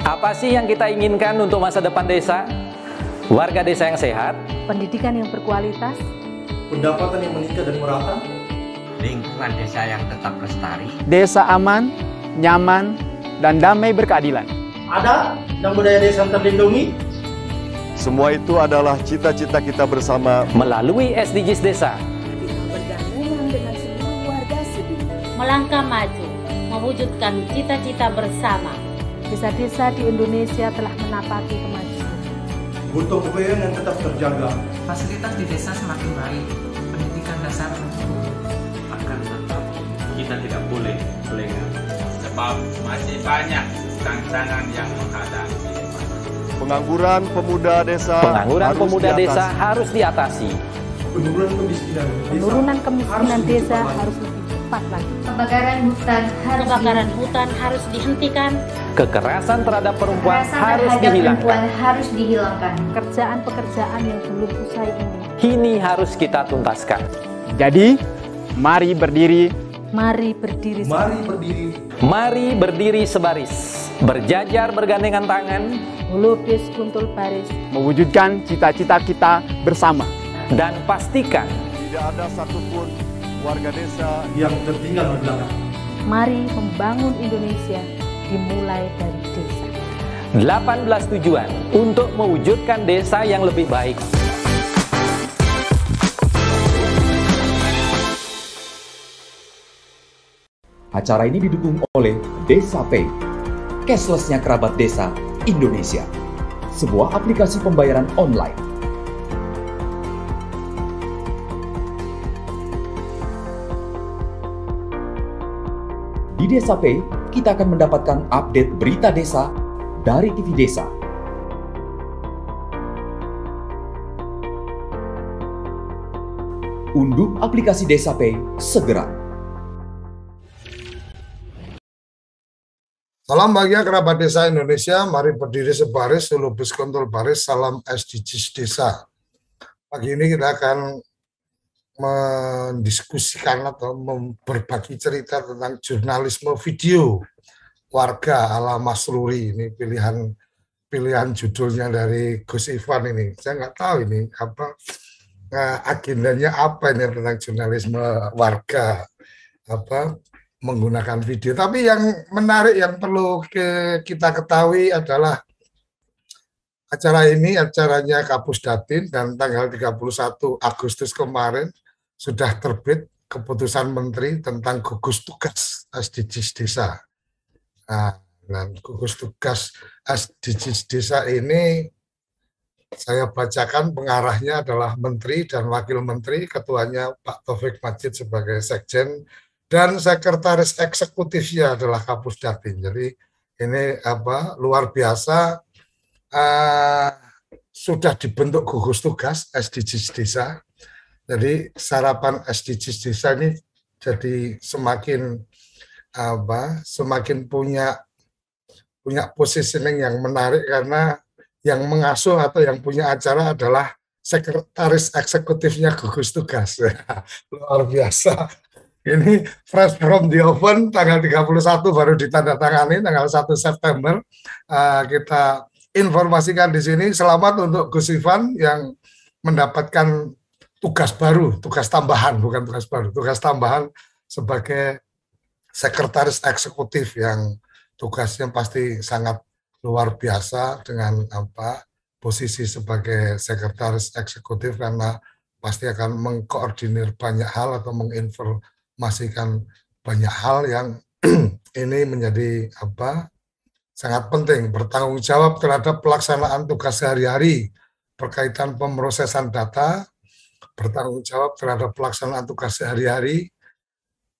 Apa sih yang kita inginkan untuk masa depan desa? Warga desa yang sehat, pendidikan yang berkualitas, pendapatan yang meningkat dan merata, lingkungan desa yang tetap lestari, desa aman, nyaman, dan damai berkeadilan. adat dan budaya desa terlindungi. Semua itu adalah cita-cita kita bersama melalui SDGs Desa. kita bergandengan dengan seluruh warga Siding. Melangkah maju, mewujudkan cita-cita bersama. Desa-desa di Indonesia telah menapaki kemajuan. Gotong royong yang tetap terjaga. Fasilitas di desa semakin baik, pendidikan dasar mencukupi. Akan tetap kita tidak boleh lengah, sebab masih banyak tantangan yang menghadapi. pengangguran pemuda desa. Pengangguran pemuda desa harus diatasi. Penurunan kemiskinan desa harus lebih cepat lagi. Kebakaran hutan harus dihentikan. Kekerasan terhadap perempuan harus dihilangkan. Pekerjaan-pekerjaan yang belum usai ini, Kini harus kita tuntaskan. Jadi, mari berdiri. mari berdiri. Mari berdiri. Mari berdiri sebaris, berjajar bergandengan tangan, Melukis kuntul baris. Mewujudkan cita-cita kita bersama. dan pastikan Tidak ada satupun warga desa Yang tertinggal di belakang. Mari membangun Indonesia dimulai dari desa. 18 tujuan untuk mewujudkan desa yang lebih baik. Acara ini didukung oleh Desa Pay, cashlessnya kerabat desa Indonesia, sebuah aplikasi pembayaran online. Di Desa Pay, kita akan mendapatkan update berita desa dari TV Desa. Unduh aplikasi Desa Pay segera. Salam bahagia kerabat desa Indonesia, mari berdiri sebaris, lupus kontrol baris, salam SDGs desa. Pagi ini kita akan mendiskusikan atau berbagi cerita tentang jurnalisme video warga ala Mas Ruri. Ini pilihan judulnya dari Gus Ivan ini. Saya nggak tahu ini apa agendanya apa ini tentang jurnalisme warga apa menggunakan video. Tapi yang menarik yang perlu kita ketahui adalah acara ini acaranya Kapus Datin dan tanggal 31 Agustus kemarin sudah terbit keputusan Menteri tentang gugus tugas SDGs Desa. Nah, dan gugus tugas SDGs Desa ini saya bacakan pengarahnya adalah Menteri dan Wakil Menteri, ketuanya Pak Taufik Majid sebagai Sekjen, dan sekretaris eksekutifnya adalah Kapus Datin. Jadi ini luar biasa, sudah dibentuk gugus tugas SDGs Desa. Jadi sarapan SDGs Desa ini jadi semakin punya positioning yang menarik karena yang mengasuh atau yang punya acara adalah sekretaris eksekutifnya gugus tugas. Luar biasa. Ini fresh from the oven, tanggal 31 baru ditandatangani, tanggal 1 September. Kita informasikan di sini, selamat untuk Gus Ivan yang mendapatkan tugas baru, tugas tambahan, bukan tugas baru, tugas tambahan sebagai sekretaris eksekutif yang tugasnya pasti sangat luar biasa dengan posisi sebagai sekretaris eksekutif karena pasti akan mengkoordinir banyak hal atau menginformasikan banyak hal yang ini menjadi sangat penting, bertanggung jawab terhadap pelaksanaan tugas sehari-hari berkaitan pemrosesan data, bertanggung jawab terhadap pelaksanaan tugas sehari-hari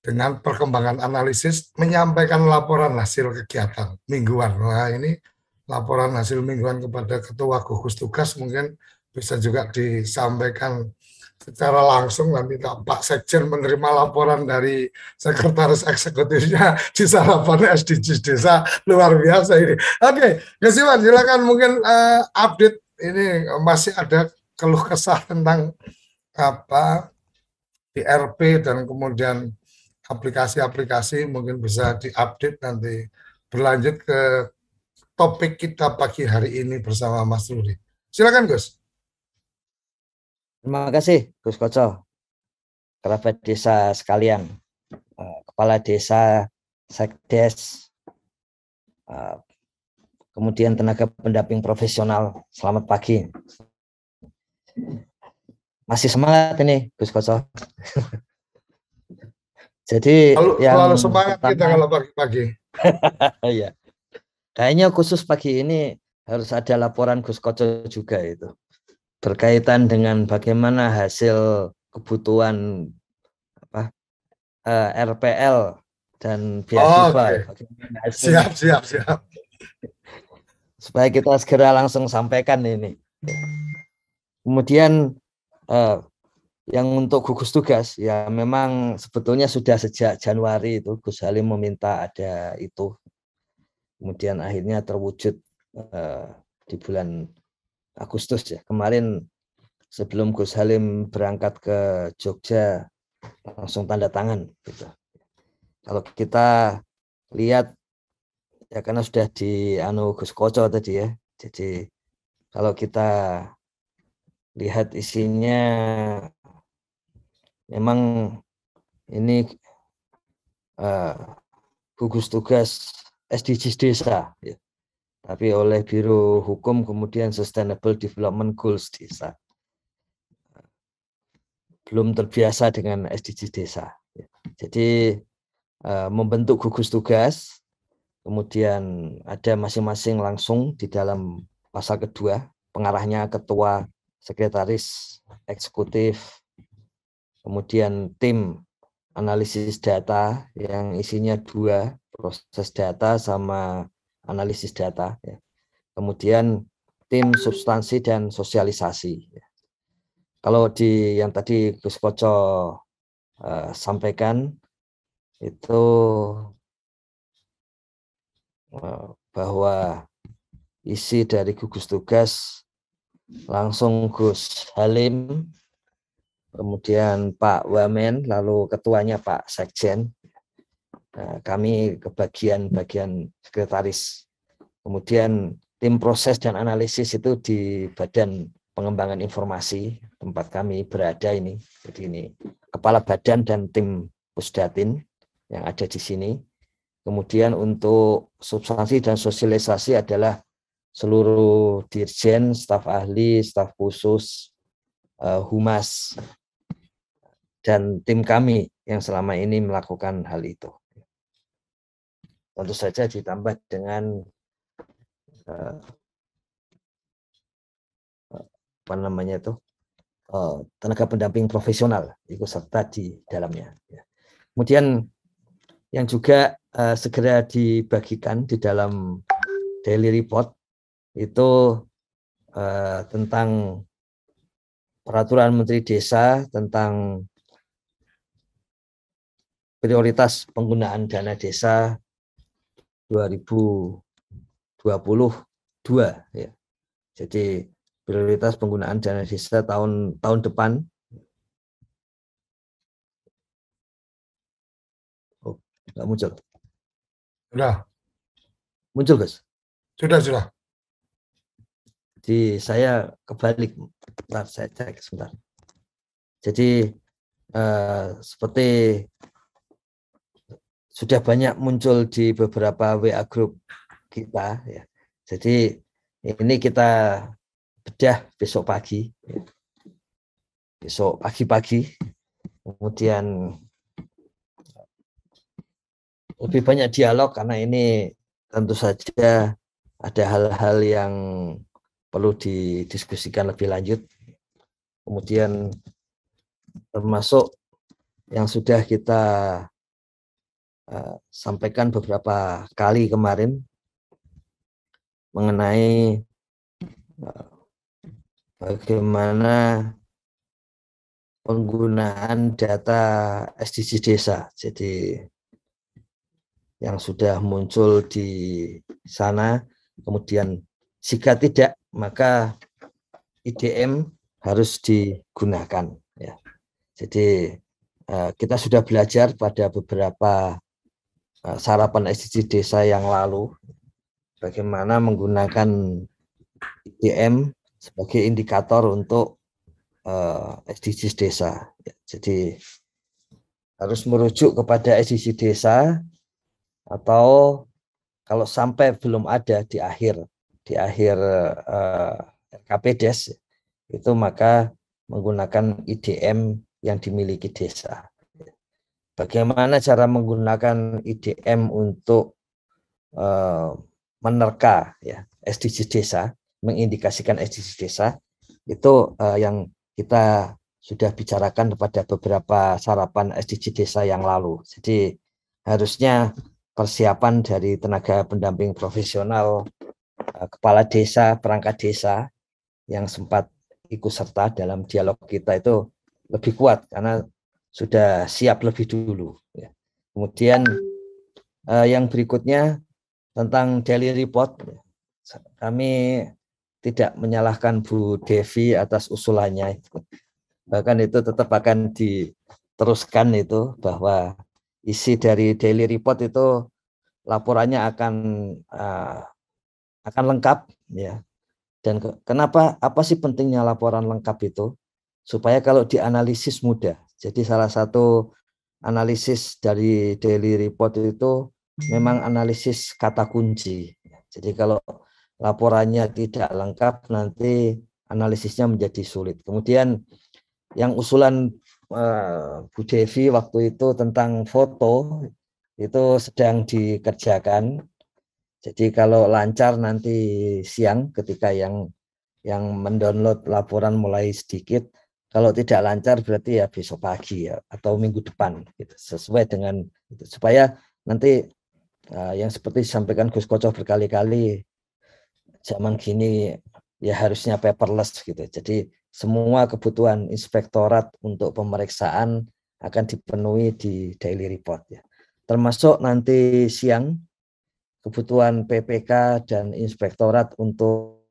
dengan perkembangan analisis, menyampaikan laporan hasil kegiatan mingguan. Nah, ini laporan hasil mingguan kepada Ketua Gugus Tugas mungkin bisa juga disampaikan secara langsung, nanti Pak Sekjen menerima laporan dari sekretaris eksekutifnya di sarapan SDGs Desa. Luar biasa ini. Oke, Gus Iwan, silakan mungkin update ini, masih ada keluh kesah tentang DRP dan kemudian aplikasi-aplikasi mungkin bisa diupdate nanti, berlanjut ke topik kita pagi hari ini bersama Mas Rudi. Silakan Gus. Terima kasih Gus Koco, kerabat desa sekalian, kepala desa, sekdes, kemudian tenaga pendamping profesional. Selamat pagi. Masih semangat ini Gus Koco. Jadi selalu semangat pertama, kita kalau pagi-pagi. Iya. Kayaknya khusus pagi ini harus ada laporan Gus Koco juga itu. Berkaitan dengan bagaimana hasil kebutuhan RPL dan beasiswa. Siap. Supaya kita segera langsung sampaikan ini. Kemudian yang untuk gugus tugas, ya memang sebetulnya sudah sejak Januari itu Gus Halim meminta ada itu. Kemudian akhirnya terwujud di bulan Agustus ya. Kemarin sebelum Gus Halim berangkat ke Jogja langsung tanda tangan gitu. Kalau kita lihat ya karena sudah di Gus Koco tadi ya. Jadi kalau kita lihat isinya memang ini gugus tugas SDGs desa ya. Tapi oleh Biro Hukum kemudian Sustainable Development Goals desa. Belum terbiasa dengan SDGs desa. Ya. Jadi membentuk gugus tugas, kemudian ada masing-masing langsung di dalam pasal kedua, pengarahnya ketua, sekretaris eksekutif, kemudian tim analisis data yang isinya 2, proses data sama analisis data. Ya. Kemudian tim substansi dan sosialisasi. Ya. Kalau di yang tadi Gus Koco sampaikan itu bahwa isi dari gugus tugas langsung Gus Halim, kemudian Pak Wamen, lalu ketuanya Pak Sekjen. Nah, kami ke bagian sekretaris. Kemudian tim proses dan analisis itu di Badan Pengembangan Informasi tempat kami berada ini. Jadi ini kepala badan dan tim Pusdatin yang ada di sini. Kemudian untuk substansi dan sosialisasi adalah seluruh dirjen, staf ahli, staf khusus, humas, dan tim kami yang selama ini melakukan hal itu. Tentu saja ditambah dengan tenaga pendamping profesional ikut serta di dalamnya. Kemudian yang juga segera dibagikan di dalam daily report itu tentang peraturan Menteri Desa tentang prioritas penggunaan dana desa 2022 ya. Jadi prioritas penggunaan dana desa tahun depan. Oh, enggak muncul. Sudah. Muncul, Gus? Sudah. Jadi saya kebalik. Bentar, saya cek sebentar. Jadi seperti sudah banyak muncul di beberapa WA group kita ya. Jadi ini kita bedah besok pagi. Besok pagi-pagi. Kemudian lebih banyak dialog karena ini tentu saja ada hal-hal yang perlu didiskusikan lebih lanjut. Kemudian termasuk yang sudah kita sampaikan beberapa kali kemarin mengenai bagaimana penggunaan data SDGs desa. Jadi yang sudah muncul di sana, kemudian jika tidak maka IDM harus digunakan ya. Jadi kita sudah belajar pada beberapa sarapan SDGs desa yang lalu bagaimana menggunakan IDM sebagai indikator untuk SDGs desa. Jadi harus merujuk kepada SDGs desa, atau kalau sampai belum ada di akhir RKPDes itu, maka menggunakan IDM yang dimiliki desa. Bagaimana cara menggunakan IDM untuk menerka ya SDGs desa, mengindikasikan SDGs desa, itu yang kita sudah bicarakan pada beberapa sarapan SDGs desa yang lalu. Jadi harusnya persiapan dari tenaga pendamping profesional, kepala desa, perangkat desa yang sempat ikut serta dalam dialog kita itu lebih kuat karena sudah siap lebih dulu. Kemudian yang berikutnya tentang daily report, kami tidak menyalahkan Bu Devi atas usulannya, bahkan itu tetap akan diteruskan itu, bahwa isi dari daily report itu laporannya akan lengkap ya. Dan kenapa, apa sih pentingnya laporan lengkap itu? Supaya kalau dianalisis mudah. Jadi salah satu analisis dari daily report itu memang analisis kata kunci. Jadi kalau laporannya tidak lengkap, nanti analisisnya menjadi sulit. Kemudian yang usulan Bu Devi waktu itu tentang foto itu sedang dikerjakan. Jadi kalau lancar nanti siang ketika yang mendownload laporan mulai sedikit. Kalau tidak lancar berarti ya besok pagi ya, atau minggu depan gitu, sesuai dengan itu, supaya nanti yang seperti disampaikan Gus Koco berkali-kali, zaman gini ya harusnya paperless gitu. Jadi semua kebutuhan inspektorat untuk pemeriksaan akan dipenuhi di daily report ya. Termasuk nanti siang kebutuhan PPK dan inspektorat untuk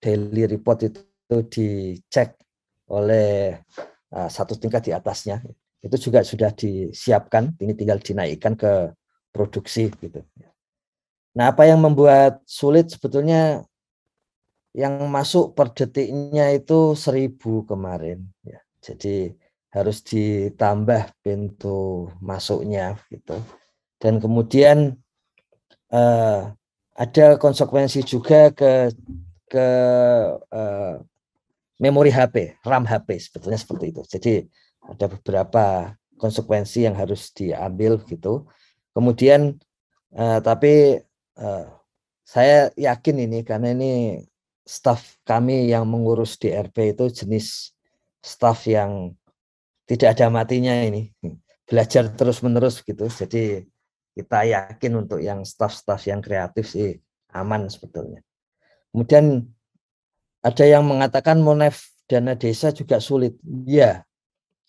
daily report itu dicek oleh satu tingkat di atasnya. Itu juga sudah disiapkan, ini tinggal dinaikkan ke produksi gitu. Nah, apa yang membuat sulit sebetulnya yang masuk per detiknya itu 1000 kemarin ya. Jadi harus ditambah pintu masuknya gitu. Dan kemudian ada konsekuensi juga ke memori HP, RAM HP sebetulnya seperti itu. Jadi ada beberapa konsekuensi yang harus diambil gitu. Kemudian tapi saya yakin ini, karena ini staf kami yang mengurus DRP itu jenis staf yang tidak ada matinya ini, belajar terus-menerus gitu. Jadi kita yakin untuk yang staf-staf yang kreatif sih aman sebetulnya. Kemudian ada yang mengatakan monef dana desa juga sulit. Ya,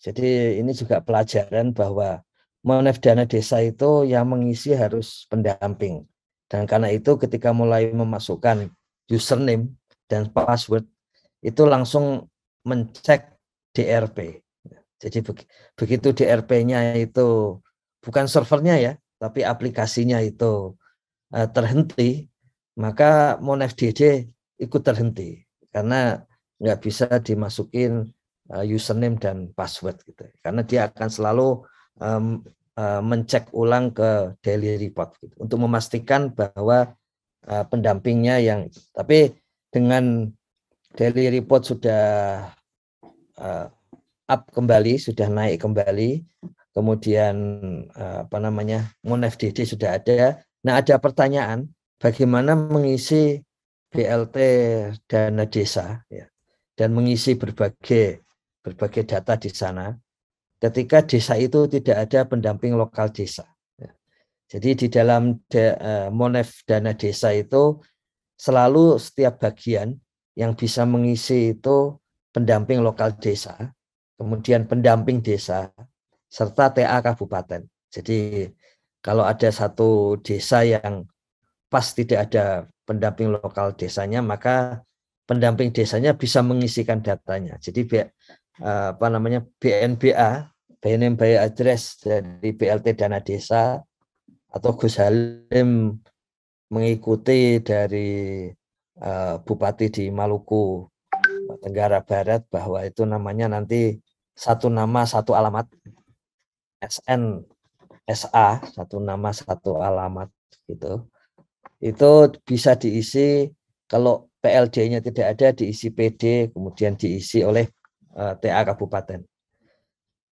jadi ini juga pelajaran bahwa monef dana desa itu yang mengisi harus pendamping. Dan karena itu ketika mulai memasukkan username dan password, itu langsung mencek DRP. Jadi begitu DRP-nya itu bukan servernya ya, tapi aplikasinya itu terhenti, maka monef DD ikut terhenti karena nggak bisa dimasukin username dan password gitu. Karena dia akan selalu mencek ulang ke daily report gitu, untuk memastikan bahwa pendampingnya yang, tapi dengan daily report sudah up kembali, sudah naik kembali, kemudian monef DD sudah ada. Nah, ada pertanyaan bagaimana mengisi BLT dana desa ya, dan mengisi berbagai data di sana ketika desa itu tidak ada pendamping lokal desa. Jadi di dalam monef dana desa itu selalu setiap bagian yang bisa mengisi itu pendamping lokal desa, kemudian pendamping desa, serta TA kabupaten. Jadi kalau ada satu desa yang pas tidak ada pendamping lokal desanya, maka pendamping desanya bisa mengisikan datanya. Jadi BNBA, BNM by address dari BLT dana desa, atau Gus Halim mengikuti dari Bupati di Maluku Tenggara Barat bahwa itu namanya nanti satu nama satu alamat, SNSA, satu nama satu alamat gitu. Itu bisa diisi, kalau PLD-nya tidak ada diisi PD, kemudian diisi oleh TA Kabupaten.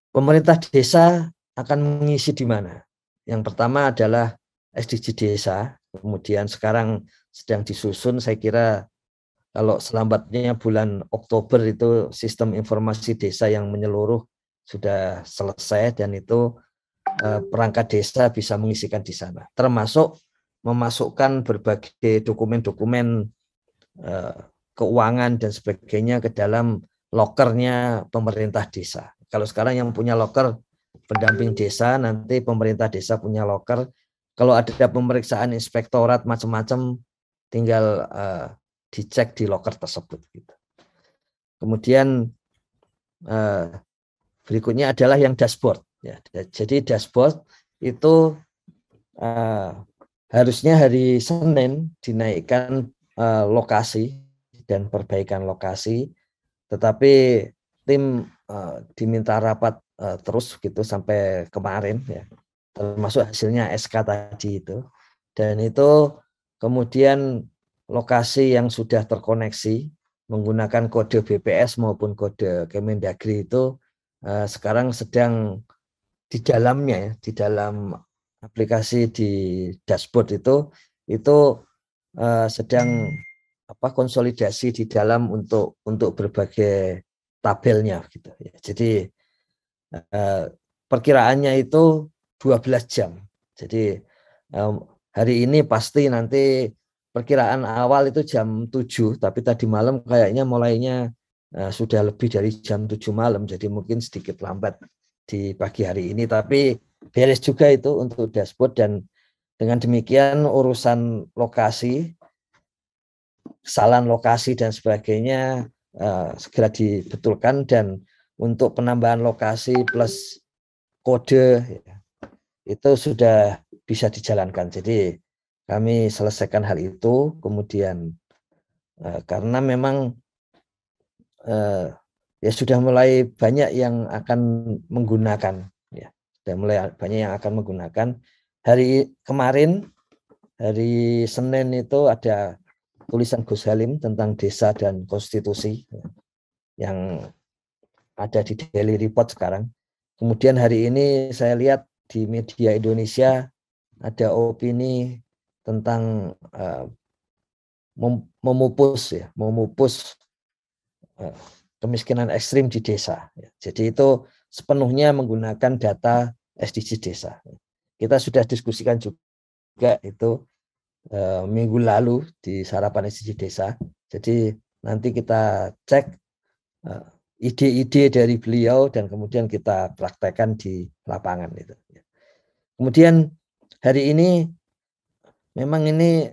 Pemerintah desa akan mengisi di mana? Yang pertama adalah SDG desa, kemudian sekarang sedang disusun, saya kira kalau selambatnya bulan Oktober itu sistem informasi desa yang menyeluruh sudah selesai, dan itu perangkat desa bisa mengisikan di sana, termasuk memasukkan berbagai dokumen-dokumen keuangan dan sebagainya ke dalam lokernya pemerintah desa. Kalau sekarang yang punya loker pendamping desa, nanti pemerintah desa punya loker. Kalau ada pemeriksaan inspektorat macam-macam, tinggal dicek di loker tersebut. Gitu. Kemudian berikutnya adalah yang dashboard. Ya, jadi dashboard itu harusnya hari Senin dinaikkan lokasi dan perbaikan lokasi, tetapi tim diminta rapat terus gitu sampai kemarin ya, termasuk hasilnya SK tadi itu, dan itu kemudian lokasi yang sudah terkoneksi menggunakan kode BPS maupun kode Kemendagri itu sekarang sedang di dalamnya ya, di dalam aplikasi di dashboard itu sedang konsolidasi di dalam untuk berbagai tabelnya gitu ya. Jadi perkiraannya itu 12 jam. Jadi hari ini pasti nanti perkiraan awal itu jam 7, tapi tadi malam kayaknya mulainya sudah lebih dari jam 7 malam, jadi mungkin sedikit lambat di pagi hari ini, tapi beres juga itu untuk dashboard. Dan dengan demikian urusan lokasi, kesalahan lokasi dan sebagainya segera dibetulkan, dan untuk penambahan lokasi plus kode ya, itu sudah bisa dijalankan. Jadi kami selesaikan hal itu. Kemudian karena memang ya sudah mulai banyak yang akan menggunakan ya, sudah mulai banyak yang akan menggunakan. Kemarin hari Senin itu ada tulisan Gus Halim tentang desa dan konstitusi yang ada di Daily Report sekarang. Kemudian hari ini saya lihat di media Indonesia ada opini tentang memupus kemiskinan ekstrim di desa. Jadi itu sepenuhnya menggunakan data SDG desa. Kita sudah diskusikan juga itu minggu lalu di sarapan SDG desa. Jadi nanti kita cek ide-ide dari beliau dan kemudian kita praktekkan di lapangan itu. Kemudian hari ini memang ini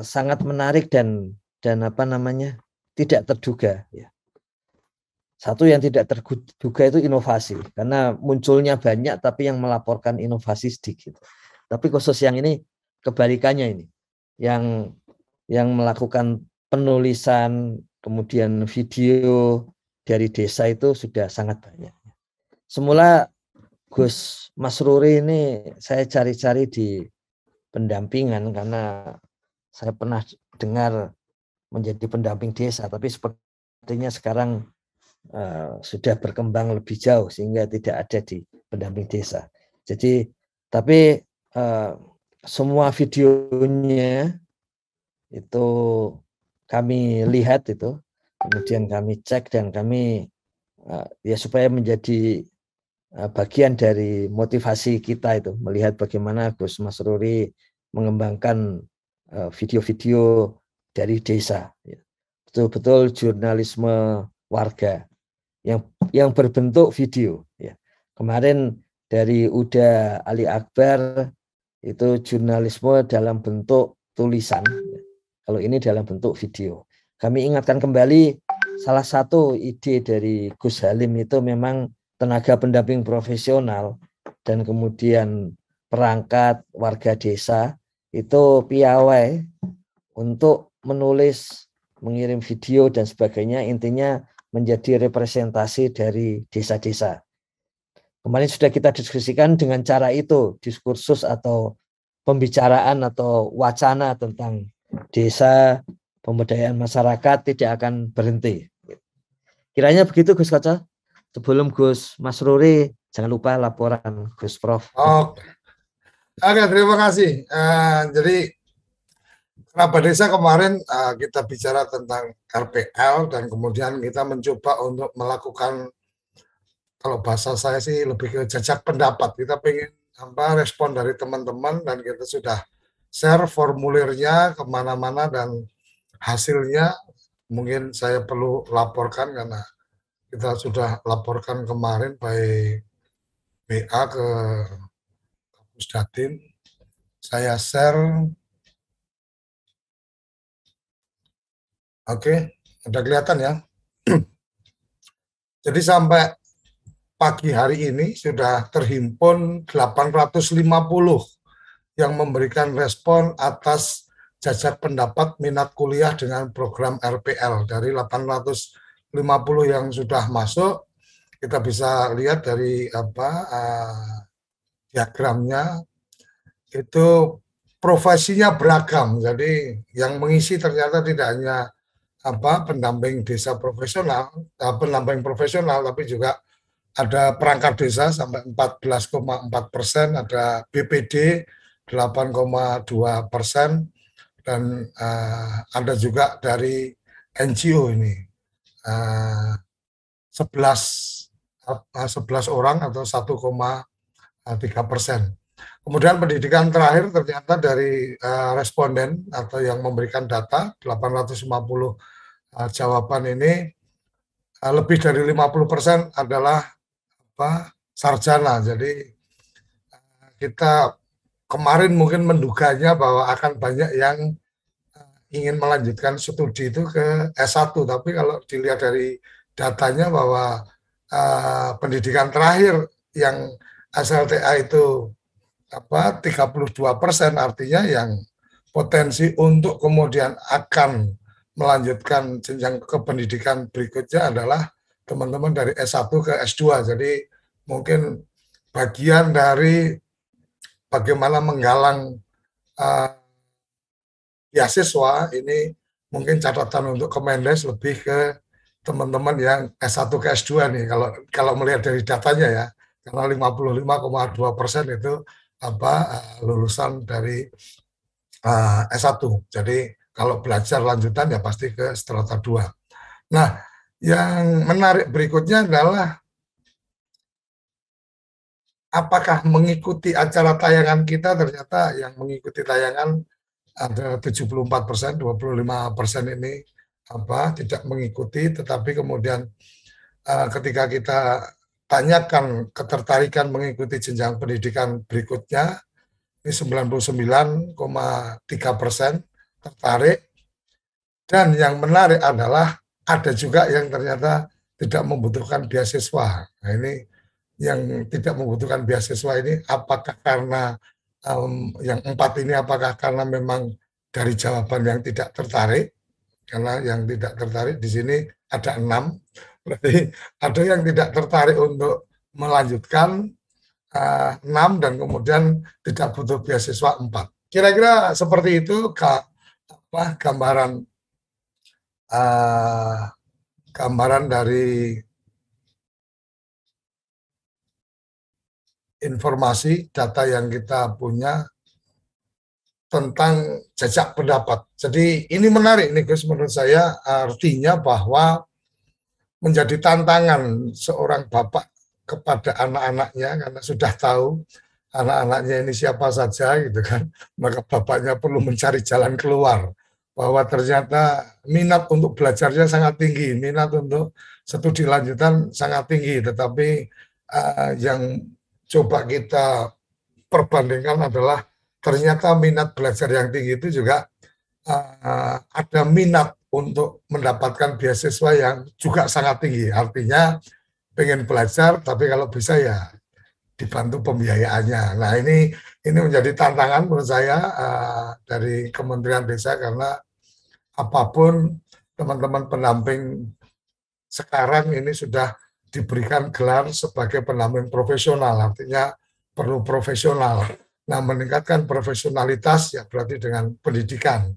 sangat menarik dan tidak terduga ya. Satu yang tidak terduga itu inovasi, karena munculnya banyak tapi yang melaporkan inovasi sedikit. Tapi khusus yang ini kebalikannya, ini yang melakukan penulisan kemudian video dari desa itu sudah sangat banyak. Semula Gus Masruri ini saya cari-cari di pendampingan karena saya pernah dengar menjadi pendamping desa, tapi sepertinya sekarang sudah berkembang lebih jauh sehingga tidak ada di pendamping desa. Jadi tapi semua videonya itu kami lihat itu, kemudian kami cek dan kami ya supaya menjadi bagian dari motivasi kita itu melihat bagaimana Gus Masruri mengembangkan video-video dari desa, betul-betul jurnalisme warga yang berbentuk video. Ya. Kemarin dari Uda Ali Akbar itu jurnalisme dalam bentuk tulisan. Ya. Kalau ini dalam bentuk video. Kami ingatkan kembali salah satu ide dari Gus Halim itu memang tenaga pendamping profesional dan kemudian perangkat warga desa itu piawai untuk menulis, mengirim video dan sebagainya, intinya menjadi representasi dari desa-desa. Kemarin sudah kita diskusikan dengan cara itu, diskursus atau pembicaraan atau wacana tentang desa, pemberdayaan masyarakat tidak akan berhenti. Kiranya begitu Gus Kaca. Sebelum Gus Mas Ruri, jangan lupa laporan Gus Prof. Oke, terima kasih. Jadi kerabat desa kemarin kita bicara tentang RPL dan kemudian kita mencoba untuk melakukan, kalau bahasa saya sih lebih ke jajak pendapat. Kita pengen respon dari teman-teman dan kita sudah share formulirnya kemana-mana dan hasilnya mungkin saya perlu laporkan karena kita sudah laporkan kemarin by WA ke Pusdatin. Saya share. Oke, ada kelihatan ya. Jadi sampai pagi hari ini sudah terhimpun 850 yang memberikan respon atas jajak pendapat minat kuliah dengan program RPL. Dari 850 yang sudah masuk, kita bisa lihat dari diagramnya, itu profesinya beragam. Jadi yang mengisi ternyata tidak hanya pendamping desa profesional, pendamping profesional, tapi juga ada perangkat desa sampai 14,4%, ada BPD 8,2%, dan ada juga dari NGO ini 11 orang atau 1,3%. Kemudian pendidikan terakhir ternyata dari responden atau yang memberikan data 850 jawaban ini lebih dari 50% adalah sarjana. Jadi kita kemarin mungkin menduganya bahwa akan banyak yang ingin melanjutkan studi itu ke S1, tapi kalau dilihat dari datanya bahwa pendidikan terakhir yang SLTA itu 32%, artinya yang potensi untuk kemudian akan melanjutkan jenjang kependidikan berikutnya adalah teman-teman dari S1 ke S2. Jadi mungkin bagian dari bagaimana menggalang beasiswa ini mungkin catatan untuk Kemendes lebih ke teman-teman yang S1 ke S2 nih, kalau melihat dari datanya ya, karena 55,2% itu lulusan dari S1. Jadi kalau belajar lanjutan ya pasti ke strata 2. Nah, yang menarik berikutnya adalah apakah mengikuti acara tayangan kita. Ternyata yang mengikuti tayangan ada 74%, 25% ini tidak mengikuti, tetapi kemudian ketika kita tanyakan ketertarikan mengikuti jenjang pendidikan berikutnya, ini 99,3% tertarik. Dan yang menarik adalah ada juga yang ternyata tidak membutuhkan beasiswa. Nah, ini yang tidak membutuhkan beasiswa ini apakah karena yang 4 ini apakah karena memang dari jawaban yang tidak tertarik? Karena yang tidak tertarik di sini ada 6, berarti ada yang tidak tertarik untuk melanjutkan 6 dan kemudian tidak butuh beasiswa 4. Kira-kira seperti itu gambaran dari informasi data yang kita punya tentang jajak pendapat. Jadi ini menarik nih Gus, menurut saya artinya bahwa menjadi tantangan seorang bapak kepada anak-anaknya, karena sudah tahu anak-anaknya ini siapa saja gitu kan, maka bapaknya perlu mencari jalan keluar, bahwa ternyata minat untuk belajarnya sangat tinggi, minat untuk studi lanjutan sangat tinggi, tetapi yang coba kita perbandingkan adalah ternyata minat belajar yang tinggi itu juga ada minat untuk mendapatkan beasiswa yang juga sangat tinggi. Artinya pengen belajar, tapi kalau bisa ya dibantu pembiayaannya. Nah ini menjadi tantangan menurut saya dari Kementerian Desa, karena apapun teman-teman pendamping sekarang ini sudah diberikan gelar sebagai pendamping profesional, artinya perlu profesional. Nah, meningkatkan profesionalitas ya berarti dengan pendidikan.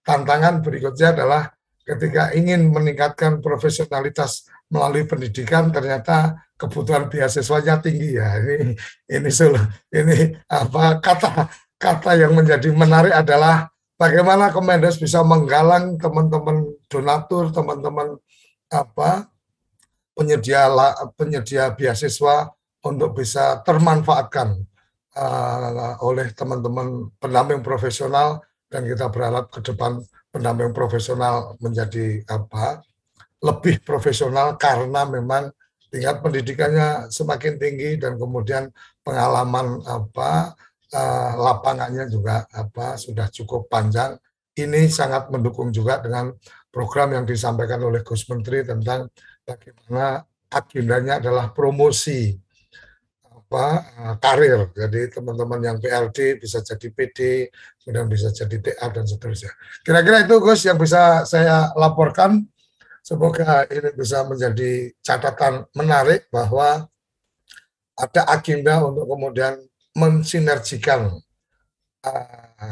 Tantangan berikutnya adalah ketika ingin meningkatkan profesionalitas melalui pendidikan, ternyata kebutuhan beasiswanya tinggi ya. Ini kata yang menjadi menarik adalah bagaimana Kemendes bisa menggalang teman-teman donatur, teman-teman penyedia beasiswa untuk bisa termanfaatkan oleh teman-teman pendamping profesional, dan kita berharap ke depan pendamping profesional menjadi lebih profesional karena memang tingkat pendidikannya semakin tinggi dan kemudian pengalaman lapangannya juga sudah cukup panjang. Ini sangat mendukung juga dengan program yang disampaikan oleh Gus Menteri tentang bagaimana agendanya adalah promosi karir. Jadi teman-teman yang PLD bisa jadi PD, kemudian bisa jadi TA dan seterusnya. Kira-kira itu Gus yang bisa saya laporkan. Semoga ini bisa menjadi catatan menarik bahwa ada agenda untuk kemudian mensinergikan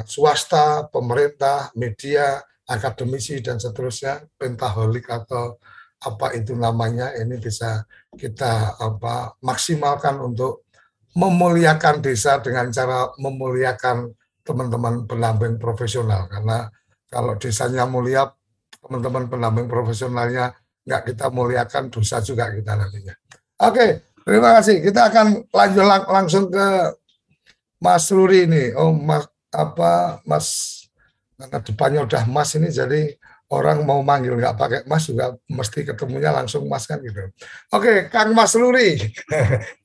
swasta, pemerintah, media, akademisi dan seterusnya, pentaholik atau apa itu namanya, ini bisa kita maksimalkan untuk memuliakan desa dengan cara memuliakan teman-teman pendamping profesional. Karena kalau desanya mulia, teman-teman pendamping profesionalnya nggak kita muliakan, dosa juga kita nantinya. Oke, terima kasih. Kita akan lanjut langsung ke Mas Ruri ini. Oh, Mas karena depannya udah Mas ini, jadi orang mau manggil nggak pakai Mas juga mesti ketemunya langsung Mas kan gitu. Oke, Kang Mas Ruri.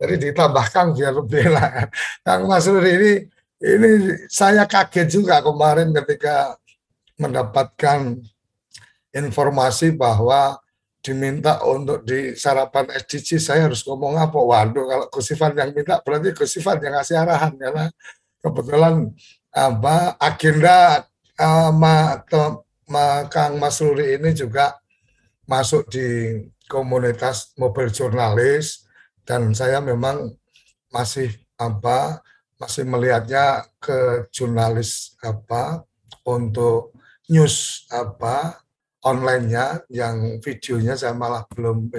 Jadi ditambah Kang biar lebih enak. Kang Mas Ruri ini saya kaget juga kemarin ketika mendapatkan informasi bahwa diminta untuk di sarapan SDG, saya harus ngomong apa? Waduh, kalau Gus Ivan yang minta berarti Gus Ivan yang ngasih arahan, karena kebetulan agenda Kang Mas Ruri ini juga masuk di komunitas mobil jurnalis, dan saya memang masih melihatnya ke jurnalis untuk news online-nya, yang videonya saya malah belum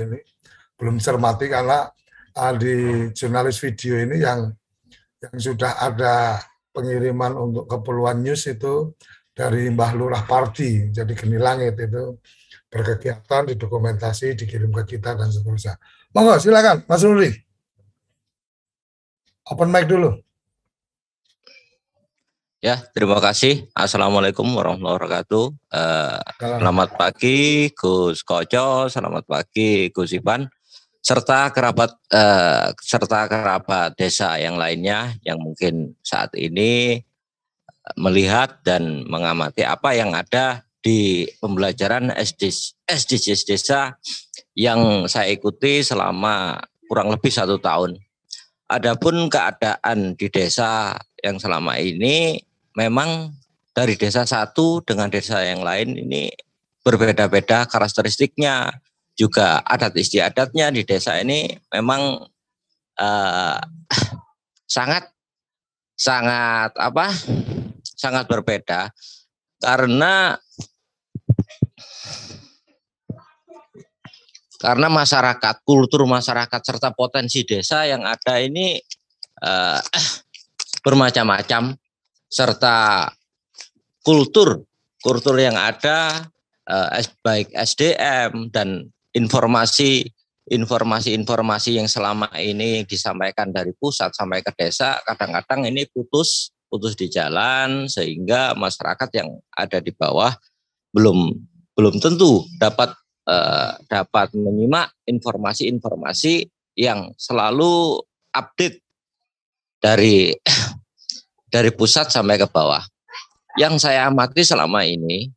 cermati, karena di jurnalis video ini yang sudah ada pengiriman untuk keperluan news itu dari Mbah Lurah Pardi, jadi Geni Langit itu berkegiatan, didokumentasi, dikirim ke kita dan seterusnya. Monggo silakan Mas Ruri. Open mic dulu. Ya, terima kasih. Assalamualaikum warahmatullahi wabarakatuh. Selamat pagi Gus Koco, selamat pagi Gus Ivan, serta kerabat desa yang lainnya yang mungkin saat ini melihat dan mengamati apa yang ada di pembelajaran SDGs desa yang saya ikuti selama kurang lebih 1 tahun. Adapun keadaan di desa yang selama ini memang dari desa satu dengan desa yang lain ini berbeda-beda karakteristiknya, juga adat istiadatnya di desa ini memang sangat berbeda, karena masyarakat, kultur masyarakat serta potensi desa yang ada ini bermacam-macam, serta kultur yang ada baik SDM dan informasi yang selama ini disampaikan dari pusat sampai ke desa, kadang-kadang ini putus di jalan, sehingga masyarakat yang ada di bawah belum tentu dapat menyimak informasi-informasi yang selalu update dari pusat sampai ke bawah. Yang saya amati selama ini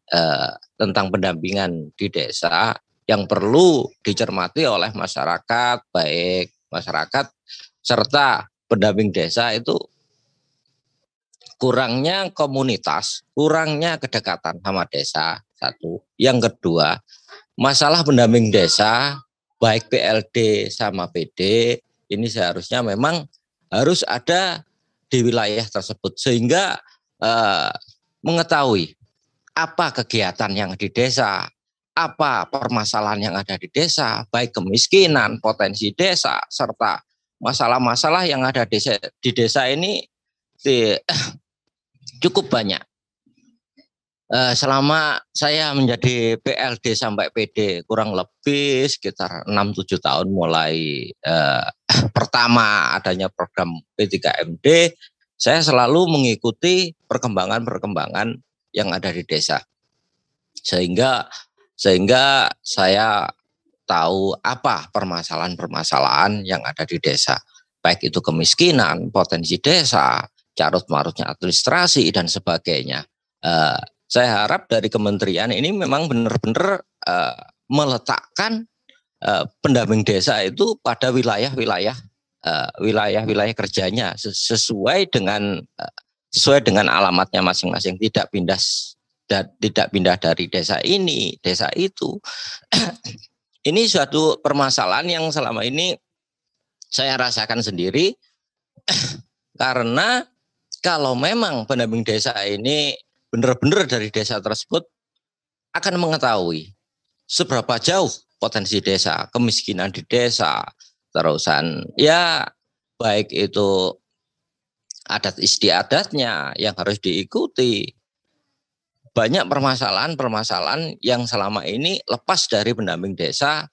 tentang pendampingan di desa yang perlu dicermati oleh masyarakat, baik masyarakat serta pendamping desa itu kurangnya komunitas, kurangnya kedekatan sama desa, satu. Yang kedua, masalah pendamping desa, baik PLD sama PD, ini seharusnya memang harus ada di wilayah tersebut, sehingga mengetahui apa kegiatan yang di desa, apa permasalahan yang ada di desa, baik kemiskinan, potensi desa, serta masalah-masalah yang ada di desa ini cukup banyak. Selama saya menjadi PLD sampai PD kurang lebih sekitar 6-7 tahun mulai pertama adanya program P3MD, saya selalu mengikuti perkembangan-perkembangan yang ada di desa. Sehingga saya tahu apa permasalahan-permasalahan yang ada di desa. Baik itu kemiskinan, potensi desa, carut-marutnya administrasi, dan sebagainya. Saya harap dari kementerian ini memang benar-benar meletakkan pendamping desa itu pada wilayah-wilayah kerjanya sesuai dengan alamatnya masing-masing, tidak pindah dari desa ini, desa itu. Ini suatu permasalahan yang selama ini saya rasakan sendiri, karena kalau memang pendamping desa ini benar-benar dari desa tersebut akan mengetahui seberapa jauh potensi desa, kemiskinan di desa, terusan ya baik itu adat istiadatnya yang harus diikuti. Banyak permasalahan-permasalahan yang selama ini lepas dari pendamping desa,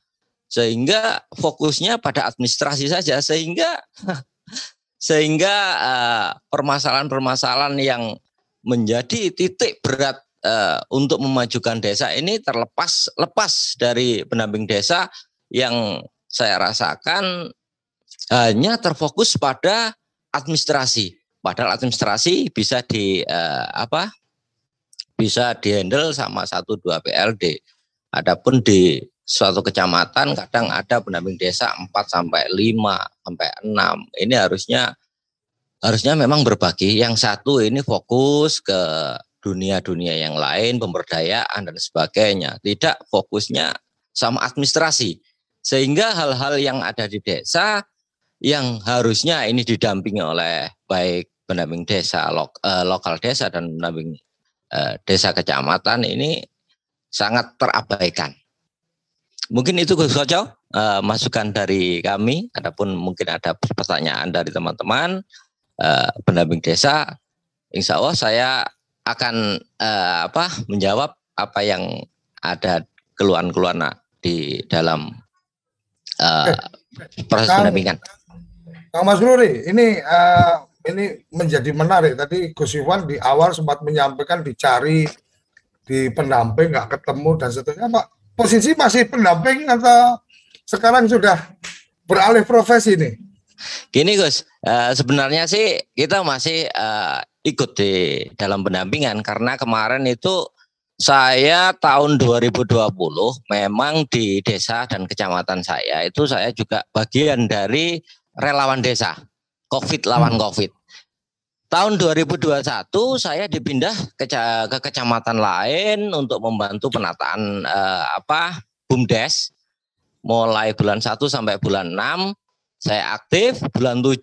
sehingga fokusnya pada administrasi saja, sehingga permasalahan-permasalahan yang menjadi titik berat untuk memajukan desa ini lepas dari pendamping desa, yang saya rasakan hanya terfokus pada administrasi. Padahal administrasi bisa dihandle sama 1-2 PLD. Adapun di suatu kecamatan kadang ada pendamping desa 4-5 sampai 6. Ini harusnya memang berbagi. Yang satu ini fokus ke dunia-dunia yang lain, pemberdayaan dan sebagainya. Tidak fokusnya sama administrasi. Sehingga hal-hal yang ada di desa yang harusnya ini didampingi oleh baik pendamping desa, lokal desa dan pendamping desa kecamatan ini sangat terabaikan. Mungkin itu Gus Koco, masukan dari kami. Adapun mungkin ada pertanyaan dari teman-teman pendamping desa, insya Allah saya akan menjawab apa yang ada keluhan-keluhan di dalam proses pendampingan. Kang Mas Ruri, ini menjadi menarik. Tadi Gus Iwan di awal sempat menyampaikan dicari di pendamping nggak ketemu dan seterusnya. Pak, posisi masih pendamping atau sekarang sudah beralih profesi nih? Gini Gus, sebenarnya sih kita masih ikut di dalam pendampingan, karena kemarin itu saya tahun 2020 memang di desa dan kecamatan saya itu saya juga bagian dari relawan desa COVID lawan COVID. Tahun 2021 saya dipindah ke kecamatan lain untuk membantu penataan BUMDes. Mulai bulan 1 sampai bulan 6 saya aktif, bulan 7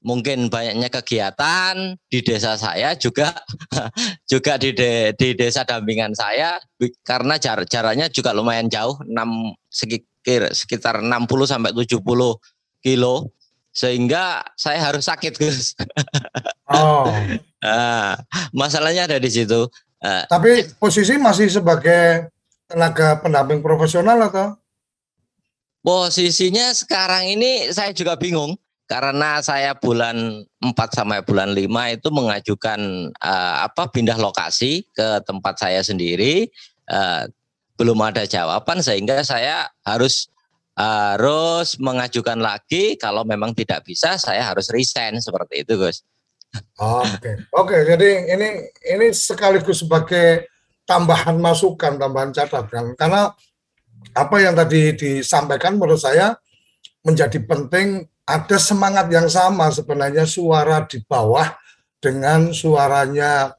mungkin banyaknya kegiatan di desa saya juga di desa dampingan saya, karena jaraknya juga lumayan jauh, sekitar 60 sampai 70 kilo, sehingga saya harus sakit Gus. Oh. Masalahnya ada di situ. Tapi posisi masih sebagai tenaga pendamping profesional atau? Posisinya sekarang ini saya juga bingung, karena saya bulan 4 sampai bulan 5 itu mengajukan pindah lokasi ke tempat saya sendiri, belum ada jawaban, sehingga saya harus mengajukan lagi. Kalau memang tidak bisa, saya harus resign, seperti itu Gus. Oke. Jadi ini sekaligus sebagai tambahan masukan, tambahan catatan, karena apa yang tadi disampaikan menurut saya menjadi penting ada semangat yang sama sebenarnya, suara di bawah dengan suaranya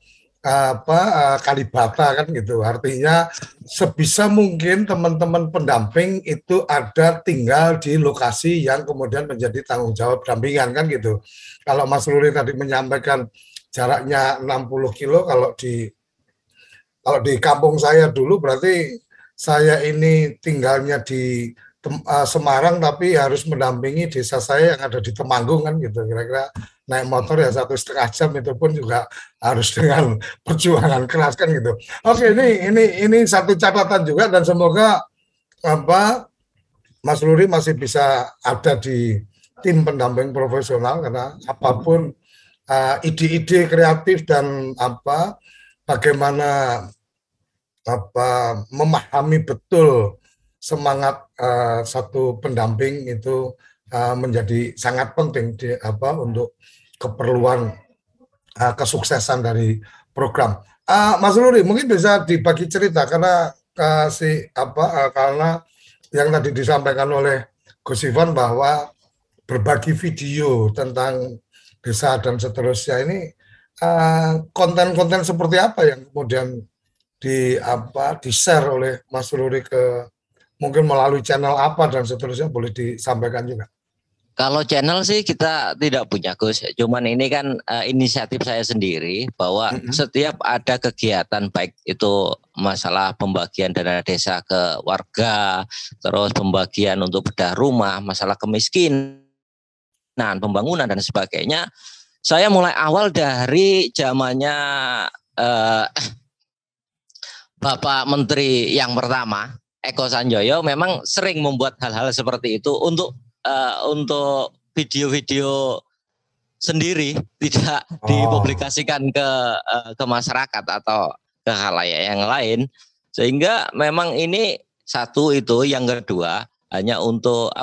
Kalibata kan gitu. Artinya sebisa mungkin teman-teman pendamping itu ada tinggal di lokasi yang kemudian menjadi tanggung jawab dampingan kan gitu. Kalau Mas Ruri tadi menyampaikan jaraknya 60 kilo, kalau di kampung saya dulu berarti saya ini tinggalnya di Semarang tapi harus mendampingi desa saya yang ada di Temanggung kan gitu. Kira-kira naik motor ya 1,5 jam, itu pun juga harus dengan perjuangan keras kan gitu. Oke, ini satu catatan juga, dan semoga Mas Ruri masih bisa ada di tim pendamping profesional, karena apapun ide-ide kreatif dan bagaimana memahami betul semangat satu pendamping itu menjadi sangat penting untuk keperluan kesuksesan dari program. Mas Ruri mungkin bisa dibagi cerita, karena karena yang tadi disampaikan oleh Gus Ivan bahwa berbagi video tentang desa dan seterusnya ini, konten-konten seperti apa yang kemudian di-share oleh Mas Ruri ke mungkin melalui channel apa dan seterusnya, boleh disampaikan juga? Kalau channel sih kita tidak punya, Gus. Cuman ini kan inisiatif saya sendiri, bahwa setiap ada kegiatan, baik itu masalah pembagian dana desa ke warga, terus pembagian untuk bedah rumah, masalah kemiskinan, pembangunan dan sebagainya, saya mulai awal dari zamannya Bapak Menteri yang pertama, Eko Sanjoyo, memang sering membuat hal-hal seperti itu untuk video-video sendiri, tidak dipublikasikan ke masyarakat atau ke khalayak yang lain. Sehingga memang ini satu itu, yang kedua hanya untuk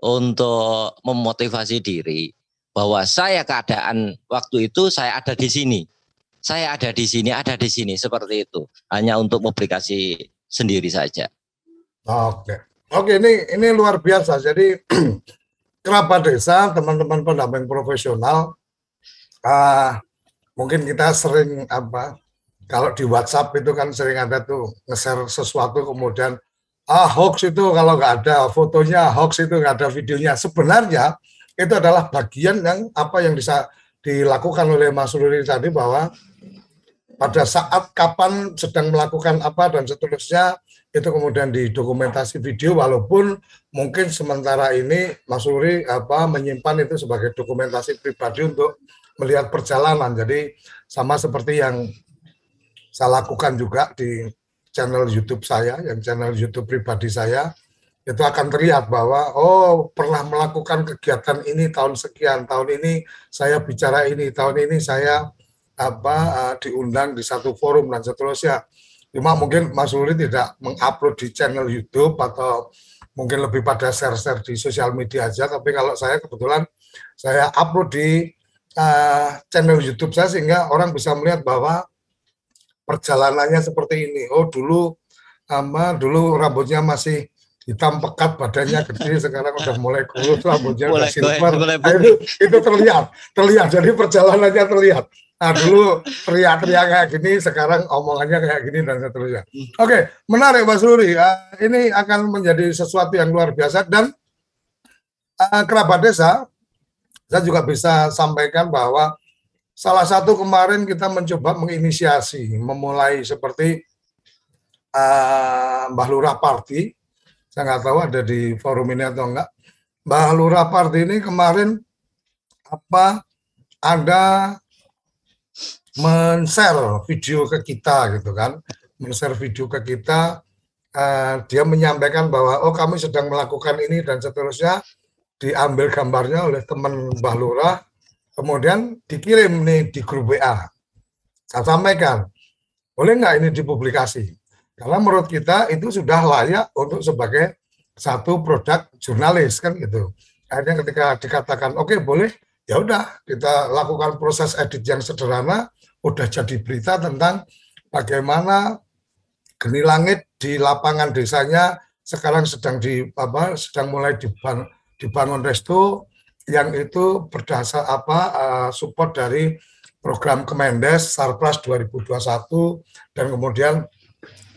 untuk memotivasi diri bahwa saya keadaan waktu itu saya ada di sini. Saya ada di sini, seperti itu. Hanya untuk publikasi sendiri saja. Oke, ini luar biasa. Jadi kerabat desa, teman-teman pendamping profesional, mungkin kita sering kalau di WhatsApp itu kan sering ada tuh nge-share sesuatu, kemudian hoax itu kalau nggak ada fotonya, hoax itu nggak ada videonya. Sebenarnya itu adalah bagian yang yang bisa dilakukan oleh Mas Ruri tadi, bahwa pada saat kapan sedang melakukan apa dan seterusnya, itu kemudian didokumentasi video, walaupun mungkin sementara ini Mas Ruri menyimpan itu sebagai dokumentasi pribadi untuk melihat perjalanan. Jadi sama seperti yang saya lakukan juga di channel YouTube saya, yang channel YouTube pribadi saya, itu akan terlihat bahwa pernah melakukan kegiatan ini tahun sekian, tahun ini saya bicara ini, tahun ini saya diundang di satu forum dan seterusnya. Cuma mungkin Mas Ruri tidak mengupload di channel YouTube, atau mungkin lebih pada share-share di sosial media aja. Tapi kalau saya kebetulan saya upload di channel YouTube saya, sehingga orang bisa melihat bahwa perjalanannya seperti ini. Dulu rambutnya masih hitam pekat, badannya gede, sekarang udah mulai kurus, rambutnya udah silver. Itu terlihat. Jadi perjalanannya terlihat. Dulu teriak-teriak kayak gini, sekarang omongannya kayak gini dan seterusnya. Oke, menarik Mas Ruri. Ini akan menjadi sesuatu yang luar biasa, dan kerabat desa, saya juga bisa sampaikan bahwa salah satu kemarin kita mencoba menginisiasi, memulai seperti Mbah Lurah Party. Saya nggak tahu ada di forum ini atau enggak. Mbah Lurah Party ini kemarin ada men-share video ke kita gitu kan, men-share video ke kita, dia menyampaikan bahwa kami sedang melakukan ini dan seterusnya, diambil gambarnya oleh teman Mbah Lurah, kemudian dikirim nih di grup WA. Saya sampaikan, boleh nggak ini dipublikasi? Karena menurut kita itu sudah layak untuk sebagai satu produk jurnalis kan gitu. Akhirnya ketika dikatakan oke, boleh, ya udah kita lakukan proses edit yang sederhana, udah jadi berita tentang bagaimana geni langit di lapangan desanya sekarang sedang mulai dibangun resto yang itu berdasar support dari program Kemendes Sarpras 2021 dan kemudian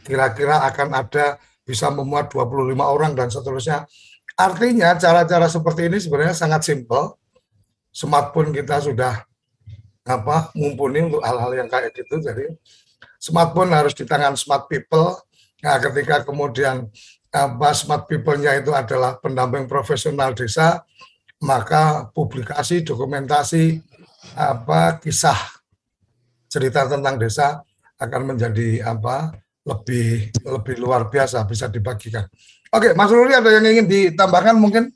kira-kira akan ada bisa memuat 25 orang dan seterusnya. Artinya cara-cara seperti ini sebenarnya sangat simpel. Smartphone kita sudah mumpuni untuk hal-hal yang kayak gitu. Jadi smartphone harus di tangan smart people. Nah, ketika kemudian smart people-nya itu adalah pendamping profesional desa, maka publikasi, dokumentasi, kisah cerita tentang desa akan menjadi lebih luar biasa, bisa dibagikan. Oke, Mas Ruli ada yang ingin ditambahkan mungkin?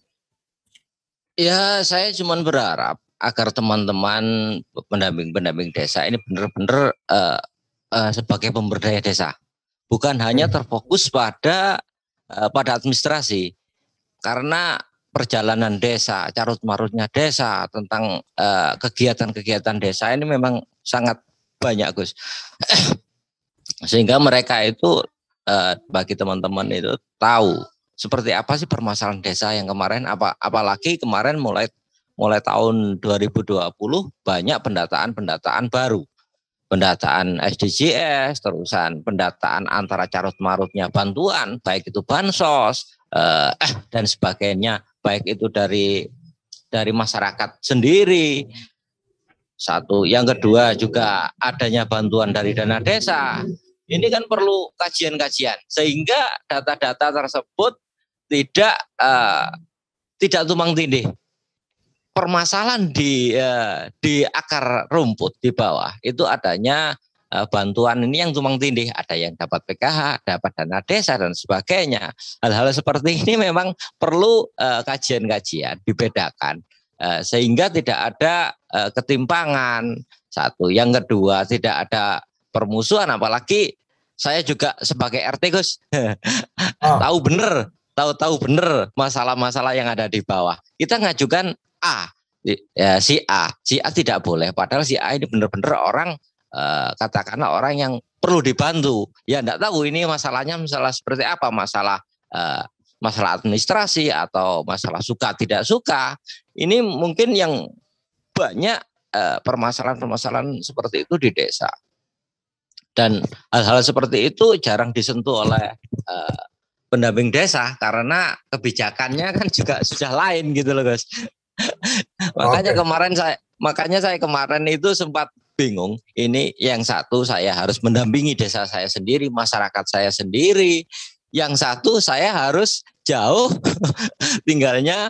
Ya, saya cuma berharap agar teman-teman pendamping desa ini benar-benar sebagai pemberdaya desa, bukan hanya terfokus pada administrasi, karena perjalanan desa, carut-marutnya desa, tentang kegiatan-kegiatan desa ini memang sangat banyak, Gus. Sehingga mereka itu bagi teman-teman itu tahu seperti apa sih permasalahan desa yang kemarin, apalagi kemarin mulai tahun 2020 banyak pendataan baru. Pendataan SDGs, terusan pendataan antara carut-marutnya bantuan, baik itu bansos dan sebagainya, baik itu dari masyarakat sendiri. Satu, yang kedua juga adanya bantuan dari dana desa. Ini kan perlu kajian-kajian sehingga data-data tersebut tidak tumpang tindih. Permasalahan di akar rumput di bawah itu adanya bantuan ini yang tumpang tindih, ada yang dapat PKH, dapat dana desa dan sebagainya. Hal-hal seperti ini memang perlu kajian-kajian, dibedakan sehingga tidak ada ketimpangan. Satu, yang kedua tidak ada permusuhan, apalagi saya juga sebagai RT, Gus, tahu bener masalah-masalah yang ada di bawah. Kita ngajukan si A tidak boleh, padahal si A ini benar-benar orang katakanlah orang yang perlu dibantu. Ya enggak tahu ini masalahnya masalah seperti apa, masalah administrasi atau masalah suka tidak suka. Ini mungkin yang banyak permasalahan-permasalahan seperti itu di desa. Dan hal-hal seperti itu jarang disentuh oleh pendamping desa karena kebijakannya kan juga sudah lain gitu loh, Guys. Makanya saya kemarin itu sempat bingung. Ini yang satu saya harus mendampingi desa saya sendiri, masyarakat saya sendiri. Yang satu saya harus jauh tinggalnya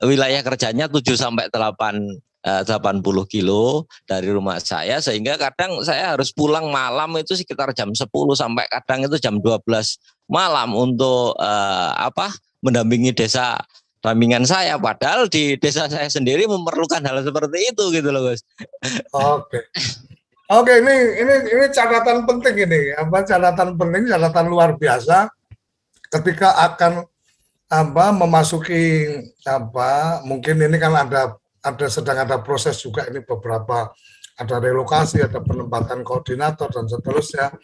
wilayah kerjanya 7 sampai 80 kilo dari rumah saya, sehingga kadang saya harus pulang malam itu sekitar jam 10 sampai kadang itu jam 12 malam untuk mendampingi desa dampingan saya, padahal di desa saya sendiri memerlukan hal seperti itu gitu loh, Gus. Oke, ini catatan penting ini, catatan luar biasa ketika akan memasuki mungkin ini kan sedang ada proses juga ini, beberapa ada relokasi, ada penempatan koordinator dan seterusnya.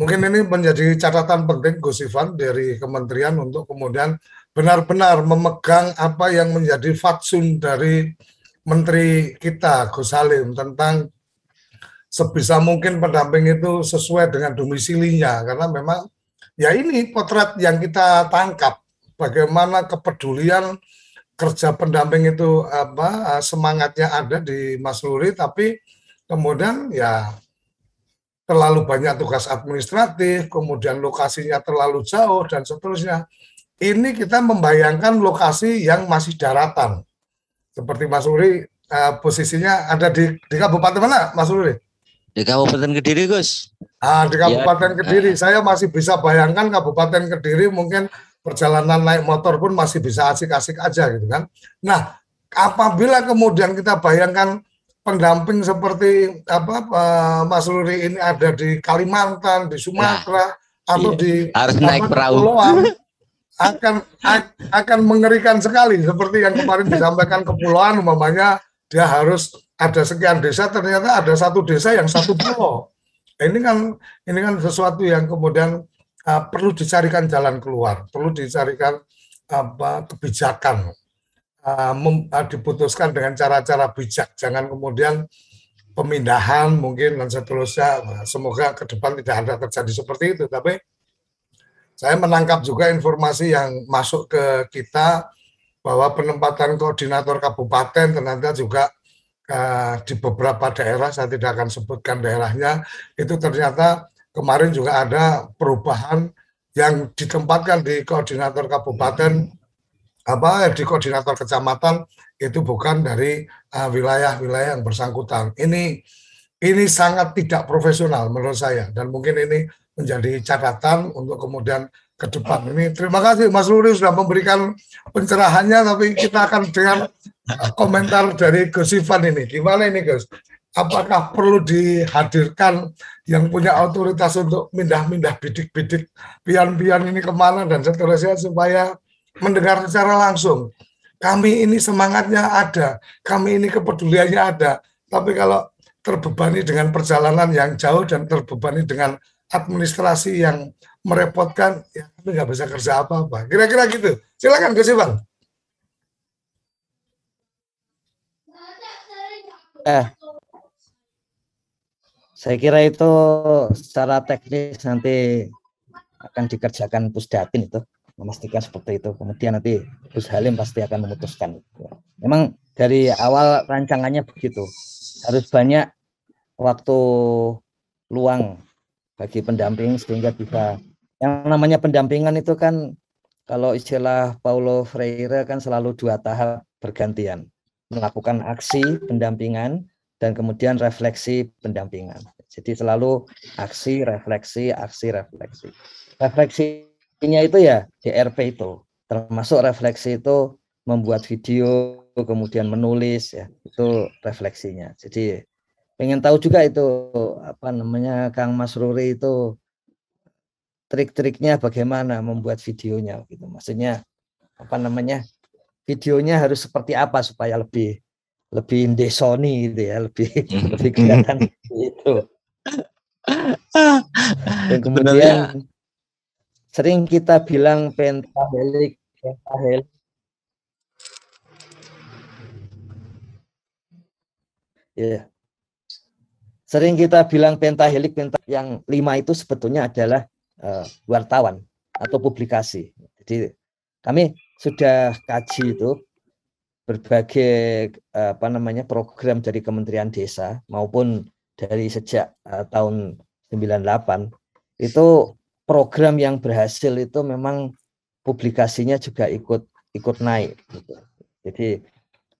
Mungkin ini menjadi catatan penting, Gus Ivan, dari kementerian untuk kemudian benar-benar memegang apa yang menjadi fatsun dari menteri kita, Gus Halim, tentang sebisa mungkin pendamping itu sesuai dengan domisilinya, karena memang ya ini potret yang kita tangkap, bagaimana kepedulian kerja pendamping itu semangatnya ada di Mas Ruli, tapi kemudian ya terlalu banyak tugas administratif, kemudian lokasinya terlalu jauh dan seterusnya. Ini kita membayangkan lokasi yang masih daratan, seperti Mas Ruli posisinya ada di kabupaten mana, Mas Ruli? Di Kabupaten Kediri, Gus. Di Kabupaten Kediri, saya masih bisa bayangkan Kabupaten Kediri mungkin perjalanan naik motor pun masih bisa asik-asik aja gitu kan. Nah, apabila kemudian kita bayangkan pendamping seperti Mas Ruli ini ada di Kalimantan, di Sumatera, atau di harus naik perahu, akan mengerikan sekali. Seperti yang kemarin disampaikan Kepulauan, umpamanya dia harus ada sekian desa, ternyata ada satu desa yang satu pulau. Ini kan sesuatu yang kemudian perlu dicarikan jalan keluar, perlu dicarikan kebijakan diputuskan dengan cara-cara bijak, jangan kemudian pemindahan mungkin dan seterusnya. Nah, semoga ke depan tidak ada terjadi seperti itu. Tapi saya menangkap juga informasi yang masuk ke kita bahwa penempatan koordinator kabupaten ternyata juga di beberapa daerah, saya tidak akan sebutkan daerahnya, itu ternyata kemarin juga ada perubahan yang ditempatkan di koordinator kabupaten, di koordinator kecamatan itu bukan dari wilayah-wilayah yang bersangkutan. Ini sangat tidak profesional menurut saya, dan mungkin ini menjadi catatan untuk kemudian ke depan. Ini terima kasih Mas Ruri sudah memberikan pencerahannya, tapi kita akan dengan komentar dari Gus Ivan ini. Gimana ini Gus? Apakah perlu dihadirkan yang punya otoritas untuk mindah-mindah bidik-bidik pion-pion ini kemana dan seterusnya supaya mendengar secara langsung. Kami ini semangatnya ada, kami ini kepeduliannya ada, tapi kalau terbebani dengan perjalanan yang jauh dan terbebani dengan administrasi yang merepotkan, ya kami nggak bisa kerja apa-apa. Kira-kira gitu. Silakan Gus Ivan. Saya kira itu secara teknis nanti akan dikerjakan Pusdatin itu, memastikan seperti itu. Kemudian nanti Gus Halim pasti akan memutuskan. Memang dari awal rancangannya begitu. Harus banyak waktu luang bagi pendamping sehingga bisa, yang namanya pendampingan itu kan kalau istilah Paulo Freire kan selalu 2 tahap bergantian, melakukan aksi pendampingan dan kemudian refleksi pendampingan. Jadi selalu aksi, refleksi, aksi, refleksi. Refleksinya itu ya DRP itu, termasuk refleksi itu membuat video, kemudian menulis, ya itu refleksinya. Jadi pengen tahu juga itu Kang Mas Ruri itu trik-triknya bagaimana membuat videonya gitu. Maksudnya videonya harus seperti apa supaya lebih ndesoni gitu ya, lebih kelihatan itu. Dan kemudian sering kita bilang pentahelik. Ya. Sering kita bilang pentahelik, yang 5 itu sebetulnya adalah wartawan atau publikasi. Jadi kami sudah kaji itu berbagai program dari Kementerian Desa maupun dari sejak tahun 98 itu program yang berhasil itu memang publikasinya juga ikut naik. Gitu. Jadi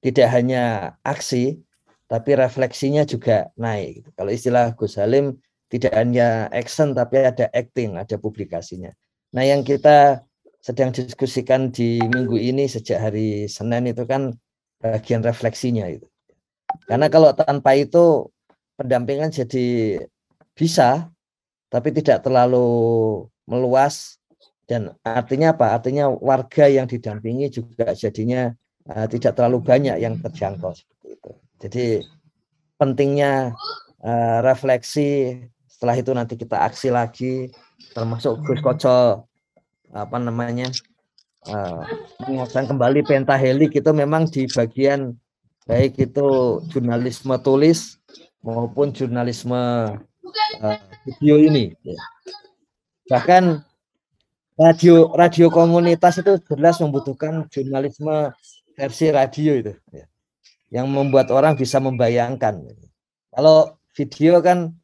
tidak hanya aksi, tapi refleksinya juga naik. Kalau istilah Gus Halim, tidak hanya action, tapi ada acting, ada publikasinya. Nah, yang kita sedang diskusikan di minggu ini sejak hari Senin itu kan bagian refleksinya itu. Karena kalau tanpa itu pendampingan jadi bisa, tapi tidak terlalu meluas. Dan artinya apa? Artinya warga yang didampingi juga jadinya tidak terlalu banyak yang terjangkau seperti itu. Jadi pentingnya refleksi, setelah itu nanti kita aksi lagi, termasuk Gus Koco menguatkan kembali pentahelik itu memang di bagian baik itu jurnalisme tulis maupun jurnalisme video ini. Bahkan radio komunitas itu jelas membutuhkan jurnalisme versi radio itu, yang membuat orang bisa membayangkan. Kalau video kan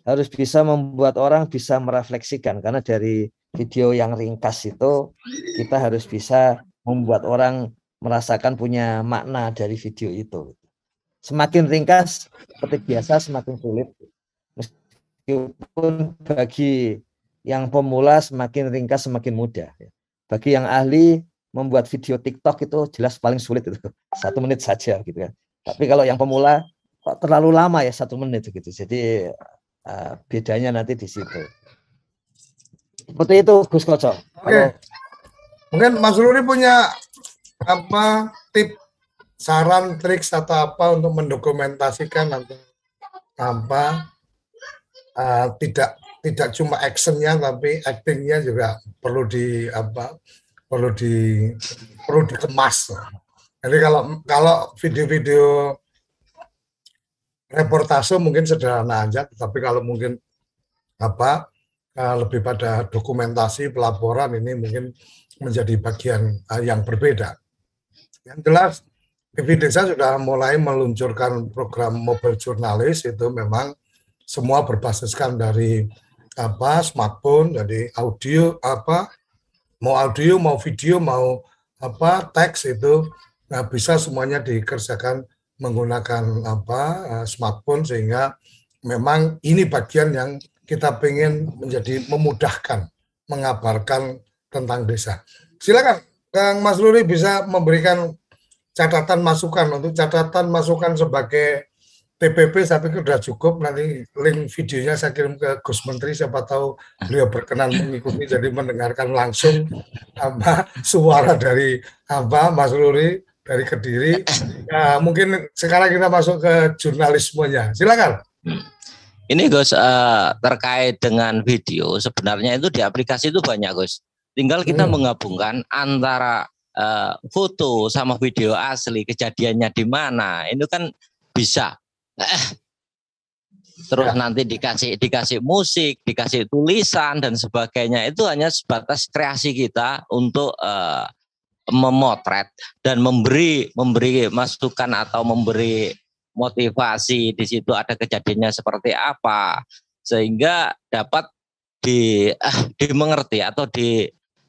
harus bisa membuat orang bisa merefleksikan, karena dari video yang ringkas itu kita harus bisa membuat orang merasakan punya makna dari video itu. Semakin ringkas seperti biasa semakin sulit. Meskipun bagi yang pemula semakin ringkas semakin mudah. Bagi yang ahli membuat video TikTok itu jelas paling sulit itu, 1 menit saja gitu kan. Tapi kalau yang pemula kok terlalu lama ya 1 menit gitu. Jadi bedanya nanti di situ. Seperti itu Gus Koco. Oke. Mungkin Mas Ruri punya tip, saran, trik atau apa untuk mendokumentasikan tidak cuma actionnya tapi actingnya juga perlu perlu dikemas. Jadi kalau video-video reportase mungkin sederhana aja, tapi kalau mungkin lebih pada dokumentasi pelaporan ini mungkin menjadi bagian yang berbeda. Yang jelas TV Desa sudah mulai meluncurkan program mobile jurnalis, itu memang semua berbasiskan dari smartphone, jadi audio mau video mau teks itu bisa semuanya dikerjakan menggunakan smartphone, sehingga memang ini bagian yang kita pengen menjadi memudahkan mengabarkan tentang desa. Silakan Kang Mas Ruri bisa memberikan catatan masukan. Untuk catatan masukan sebagai TPP saya pikir sudah cukup, nanti link videonya saya kirim ke Gus Menteri, siapa tahu beliau berkenan mengikuti, jadi mendengarkan langsung suara dari Mas Ruri dari Kediri. Mungkin sekarang kita masuk ke jurnalismenya, silakan. Ini Gus, terkait dengan video, sebenarnya itu di aplikasi itu banyak Gus. Tinggal kita menggabungkan antara foto sama video asli, kejadiannya di mana, itu kan bisa. Terus nanti dikasih musik, dikasih tulisan dan sebagainya. Itu hanya sebatas kreasi kita untuk memotret dan memberi masukan atau memberi motivasi. Di situ ada kejadiannya seperti apa, sehingga dapat dimengerti atau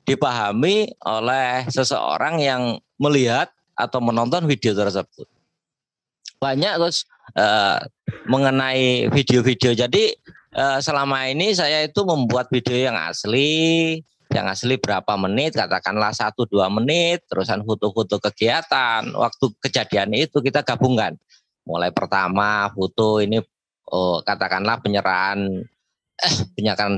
dipahami oleh seseorang yang melihat atau menonton video tersebut. Banyak terus mengenai video-video. Jadi selama ini saya itu membuat video yang asli berapa menit, katakanlah 1-2 menit, terusan foto-foto kegiatan. Waktu kejadian itu kita gabungkan. Mulai pertama foto ini katakanlah penyerahan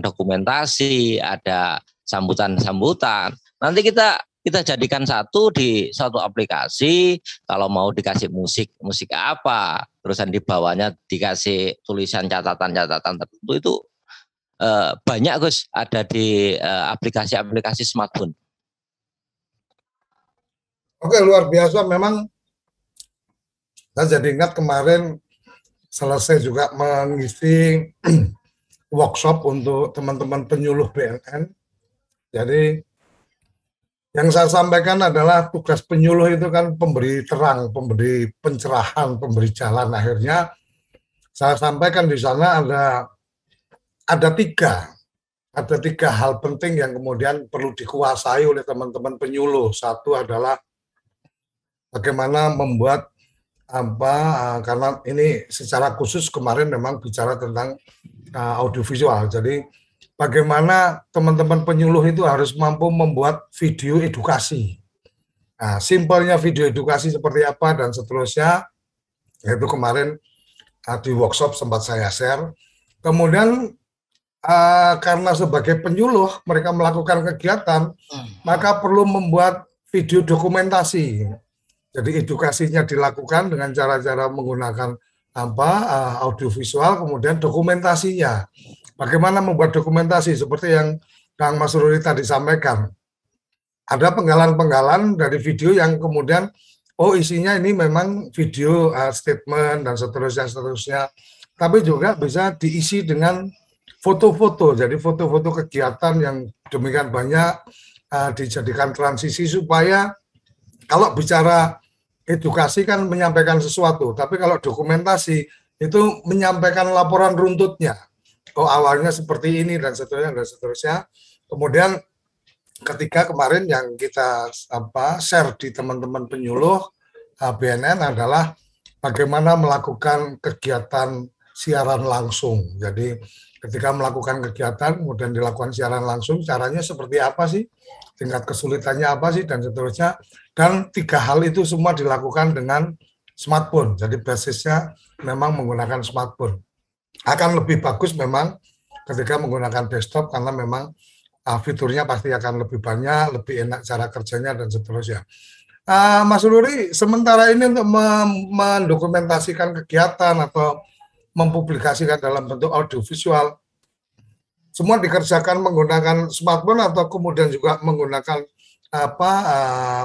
dokumentasi, ada sambutan-sambutan. Nanti kita jadikan satu di satu aplikasi. Kalau mau dikasih musik apa, terusan di bawahnya dikasih tulisan catatan-catatan tertentu, itu banyak Gus, ada di aplikasi-aplikasi smartphone. Oke, luar biasa. Memang saya jadi ingat kemarin selesai juga mengisi workshop untuk teman-teman penyuluh BNN. Jadi yang saya sampaikan adalah tugas penyuluh itu kan pemberi terang, pemberi pencerahan, pemberi jalan. Akhirnya saya sampaikan di sana ada tiga hal penting yang kemudian perlu dikuasai oleh teman-teman penyuluh. Satu adalah bagaimana membuat karena ini secara khusus kemarin memang bicara tentang audiovisual. Jadi bagaimana teman-teman penyuluh itu harus mampu membuat video edukasi. Nah, simpelnya video edukasi seperti apa dan seterusnya, yaitu kemarin di workshop sempat saya share. Kemudian karena sebagai penyuluh mereka melakukan kegiatan, maka perlu membuat video dokumentasi. Jadi edukasinya dilakukan dengan cara-cara menggunakan audiovisual, kemudian dokumentasinya. Bagaimana membuat dokumentasi seperti yang Kang Mas Ruri tadi sampaikan. Ada penggalan-penggalan dari video yang kemudian isinya ini memang video statement dan seterusnya. Tapi juga bisa diisi dengan foto-foto. Jadi foto-foto kegiatan yang demikian banyak dijadikan transisi supaya kalau bicara edukasi kan menyampaikan sesuatu, tapi kalau dokumentasi itu menyampaikan laporan runtutnya. Awalnya seperti ini dan seterusnya. Kemudian ketika kemarin yang kita share di teman-teman penyuluh BNN adalah bagaimana melakukan kegiatan siaran langsung. Jadi ketika melakukan kegiatan kemudian dilakukan siaran langsung, caranya seperti apa sih? Tingkat kesulitannya apa sih dan seterusnya. Dan tiga hal itu semua dilakukan dengan smartphone. Jadi basisnya memang menggunakan smartphone. Akan lebih bagus memang ketika menggunakan desktop karena memang fiturnya pasti akan lebih banyak, lebih enak cara kerjanya dan seterusnya. Mas Ruri, sementara ini untuk mendokumentasikan kegiatan atau mempublikasikan dalam bentuk audiovisual, semua dikerjakan menggunakan smartphone atau kemudian juga menggunakan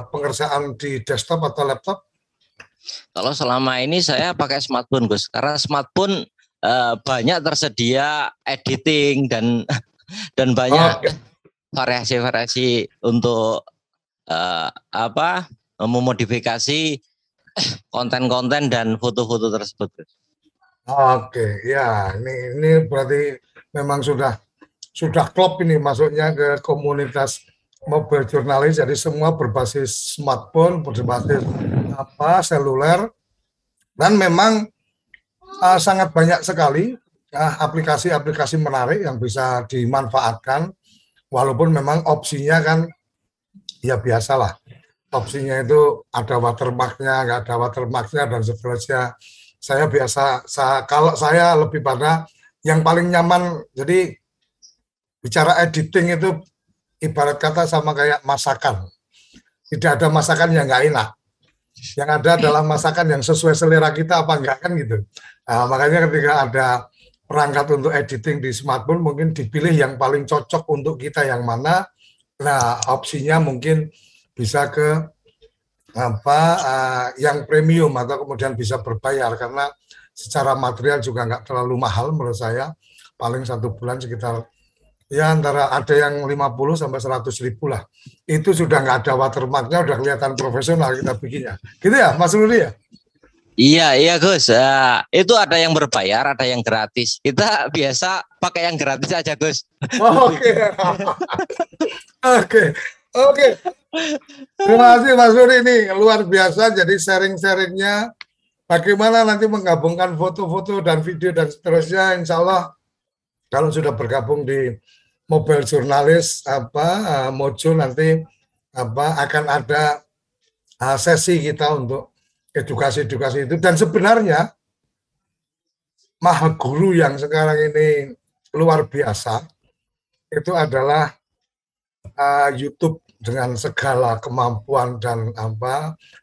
pengerjaan di desktop atau laptop? Kalau selama ini saya pakai smartphone, Gus, karena smartphone banyak tersedia editing dan banyak variasi-variasi untuk memodifikasi konten-konten dan foto-foto tersebut. Oke, ya ini berarti memang sudah klop ini masuknya ke komunitas mobile jurnalis. Jadi semua berbasis smartphone, berbasis seluler, dan memang sangat banyak sekali aplikasi-aplikasi menarik yang bisa dimanfaatkan. Walaupun memang opsinya kan ya biasalah, opsinya itu ada watermarknya, nggak ada watermarknya dan seterusnya. Kalau saya lebih pada yang paling nyaman. Jadi bicara editing itu ibarat kata sama kayak masakan. Tidak ada masakan yang nggak enak. Yang ada adalah masakan yang sesuai selera kita apa enggak, kan gitu. Nah, makanya ketika ada perangkat untuk editing di smartphone, mungkin dipilih yang paling cocok untuk kita yang mana. Nah, opsinya mungkin bisa ke yang premium atau kemudian bisa berbayar, karena secara material juga nggak terlalu mahal menurut saya. Paling 1 bulan sekitar ya antara ada yang 50 sampai 100 ribu lah. Itu sudah nggak ada watermarknya, udah kelihatan profesional kita bikinnya. Gitu ya, Mas Rudi ya? Iya Gus. Itu ada yang berbayar, ada yang gratis. Kita biasa pakai yang gratis aja, Gus. Oke. Terima kasih Mas Rudi, ini luar biasa. Jadi sharing-sharingnya bagaimana nanti menggabungkan foto-foto dan video dan seterusnya. Insya Allah kalau sudah bergabung di mobile jurnalis Mojo nanti akan ada sesi kita untuk edukasi itu. Dan sebenarnya Maha Guru yang sekarang ini luar biasa itu adalah YouTube dengan segala kemampuan dan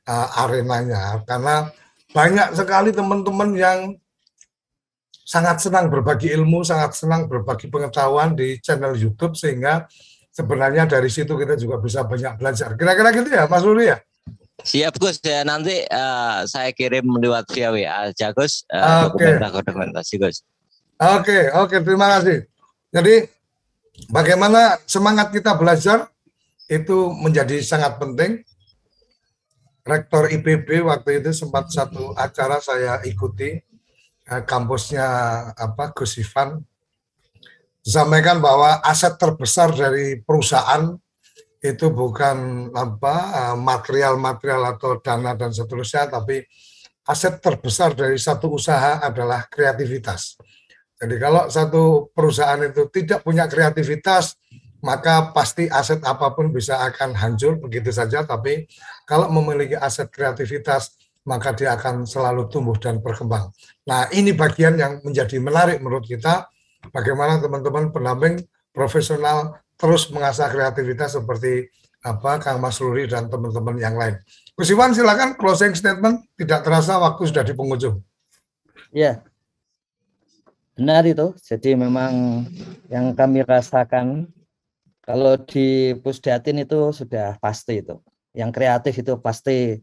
arenanya, karena banyak sekali teman-teman yang sangat senang berbagi ilmu, sangat senang berbagi pengetahuan di channel YouTube, sehingga sebenarnya dari situ kita juga bisa banyak belajar. Kira-kira gitu ya, Mas Rudi ya? Siap Gus, ya nanti saya kirim lewat via WA aja Gus, dokumentasi Gus. Oke, terima kasih. Jadi bagaimana semangat kita belajar itu menjadi sangat penting. Rektor IPB waktu itu sempat satu acara saya ikuti, kampusnya Gus Ivan, disampaikan bahwa aset terbesar dari perusahaan itu bukan material-material atau dana dan seterusnya, tapi aset terbesar dari satu usaha adalah kreativitas. Jadi kalau satu perusahaan itu tidak punya kreativitas, maka pasti aset apapun bisa akan hancur begitu saja. Tapi kalau memiliki aset kreativitas, maka dia akan selalu tumbuh dan berkembang. Nah, ini bagian yang menjadi menarik menurut kita, bagaimana teman-teman pendamping profesional terus mengasah kreativitas seperti Kang Mas Rudi dan teman-teman yang lain. Gus Iwan, silakan closing statement. Tidak terasa waktu sudah di penghujung. Ya, benar itu. Jadi memang yang kami rasakan kalau di Pusdatin itu sudah pasti itu. Yang kreatif itu pasti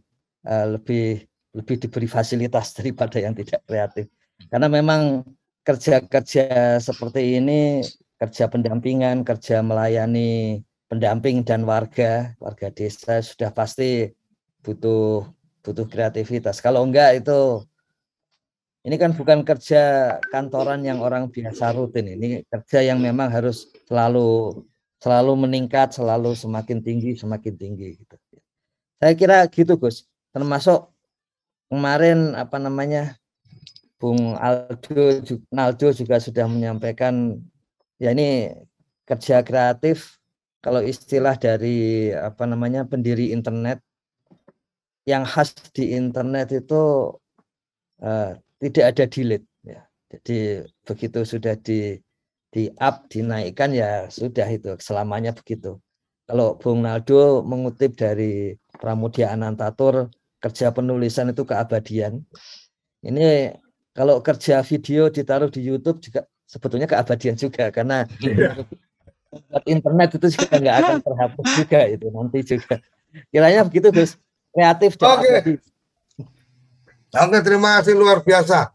lebih diberi fasilitas daripada yang tidak kreatif. Karena memang kerja-kerja seperti ini, kerja pendampingan, kerja melayani pendamping dan warga desa sudah pasti butuh kreativitas. Kalau enggak itu, ini kan bukan kerja kantoran yang orang biasa rutin. Ini kerja yang memang harus selalu meningkat, selalu semakin tinggi gitu. Saya kira gitu Gus. Termasuk kemarin Bung Naldo juga sudah menyampaikan, ya ini kerja kreatif. Kalau istilah dari pendiri internet, yang khas di internet itu tidak ada delete ya. Jadi begitu sudah di up, dinaikkan, ya sudah itu selamanya begitu. Kalau Bung Naldo mengutip dari Pramudia Anantatur, kerja penulisan itu keabadian. Ini kalau kerja video ditaruh di YouTube juga sebetulnya keabadian juga, karena buat internet itu juga nggak akan terhapus juga itu nanti juga. Kiranya begitu Gus. Kreatif. Oke, terima kasih luar biasa.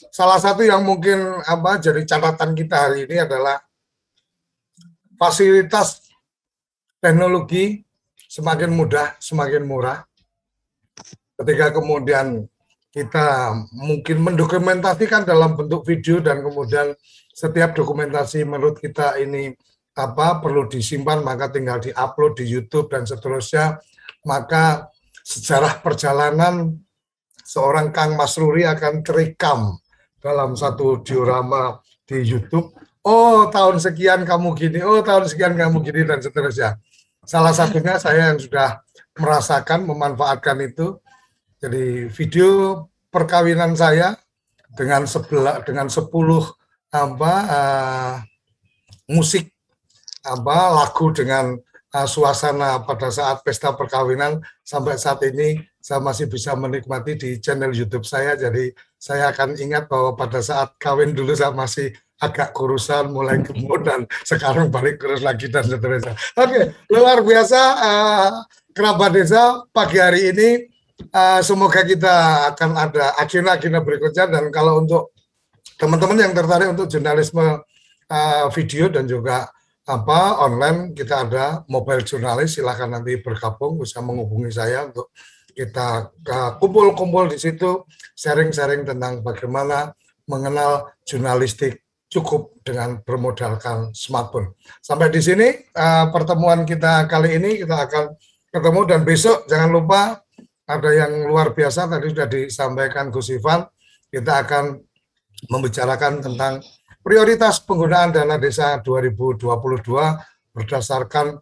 Salah satu yang mungkin jadi catatan kita hari ini adalah fasilitas teknologi semakin mudah, semakin murah. Ketika kemudian kita mungkin mendokumentasikan dalam bentuk video dan kemudian setiap dokumentasi menurut kita ini perlu disimpan, maka tinggal diupload di YouTube dan seterusnya, maka sejarah perjalanan seorang Kang Masruri akan terekam dalam satu diorama di YouTube. Oh, tahun sekian kamu gini, oh tahun sekian kamu gini, dan seterusnya. Salah satunya saya yang sudah merasakan, memanfaatkan itu. Jadi video perkawinan saya dengan 10 musik lagu dengan suasana pada saat pesta perkawinan, sampai saat ini saya masih bisa menikmati di channel YouTube saya. Jadi saya akan ingat bahwa pada saat kawin dulu saya masih agak kurusan, mulai gemuk, dan sekarang balik kurus lagi dan seterusnya. Oke, luar biasa kerabat desa pagi hari ini. Semoga kita akan ada agenda-agenda berikutnya, dan kalau untuk teman-teman yang tertarik untuk jurnalisme video dan juga online, kita ada mobile jurnalis, silahkan nanti bergabung, bisa menghubungi saya untuk kita kumpul-kumpul di situ, sharing-sharing tentang bagaimana mengenal jurnalistik cukup dengan bermodalkan smartphone. Sampai di sini pertemuan kita kali ini, kita akan ketemu, dan besok jangan lupa ada yang luar biasa tadi sudah disampaikan Gus Ivan. Kita akan membicarakan tentang prioritas penggunaan dana desa 2022 berdasarkan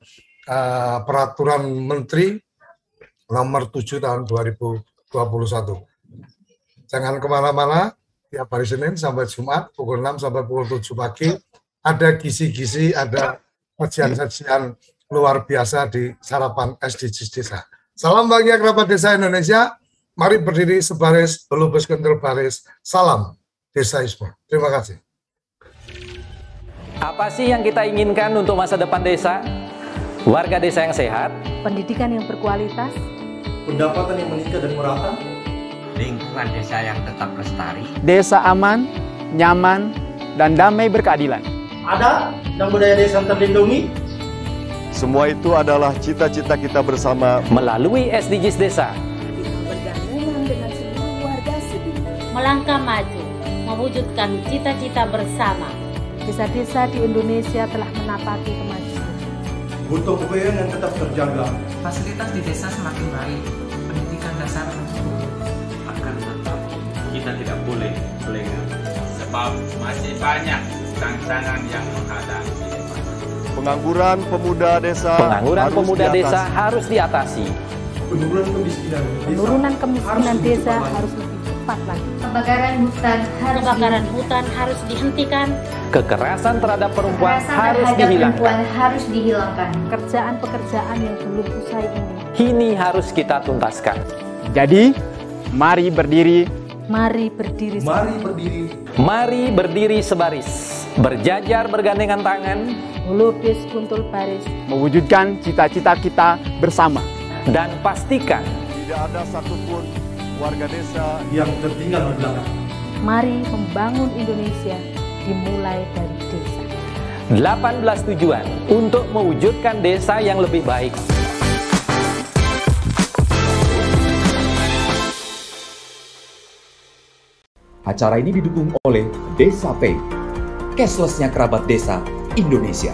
peraturan Menteri nomor 7 tahun 2021. Jangan kemana-mana, tiap hari Senin sampai Jumat pukul 6 sampai pukul 7 pagi ada gizi-gizi, ada sajian-sajian luar biasa di sarapan SDGs Desa. Salam bahagia kerabat desa Indonesia. Mari berdiri sebaris, berlubus kental baris. Salam Desaisme. Terima kasih. Apa sih yang kita inginkan untuk masa depan desa? Warga desa yang sehat, pendidikan yang berkualitas, pendapatan yang meningkat dan merata, lingkungan desa yang tetap lestari, desa aman, nyaman, dan damai berkeadilan. Adat dan budaya desa terlindungi. Semua itu adalah cita-cita kita bersama melalui SDGs Desa. bergabung dengan seluruh warga Sidin. Melangkah maju, mewujudkan cita-cita bersama. Desa-desa di Indonesia telah menapaki kemajuan. Gotong royong yang tetap terjaga. Fasilitas di desa semakin baik, pendidikan dasar mencukupi. Akan tetap kita tidak boleh lengah, sebab masih banyak tantangan yang menghadapi. pengangguran pemuda desa. Harus diatasi. Penurunan kemiskinan desa harus lebih cepat lagi. Kebakaran hutan harus dihentikan. Kekerasan terhadap perempuan harus dihilangkan. Pekerjaan-pekerjaan yang belum usai ini harus kita tuntaskan. Jadi, mari berdiri. Mari berdiri. Mari berdiri sebaris. Berjajar bergandengan tangan. Melukis kuntul baris. Mewujudkan cita-cita kita bersama. Dan pastikan tidak ada satupun warga desa yang tertinggal di belakang. Mari membangun Indonesia dimulai dari desa. 18 tujuan untuk mewujudkan desa yang lebih baik. Acara ini didukung oleh Desa Pay, cashless-nya kerabat desa Indonesia,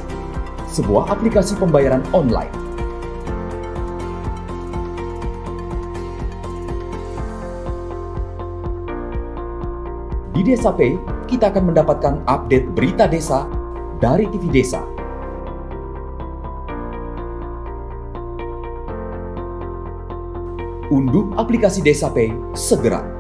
sebuah aplikasi pembayaran online. Di Desa Pay, kita akan mendapatkan update berita desa dari TV Desa. Unduh aplikasi Desa Pay segera.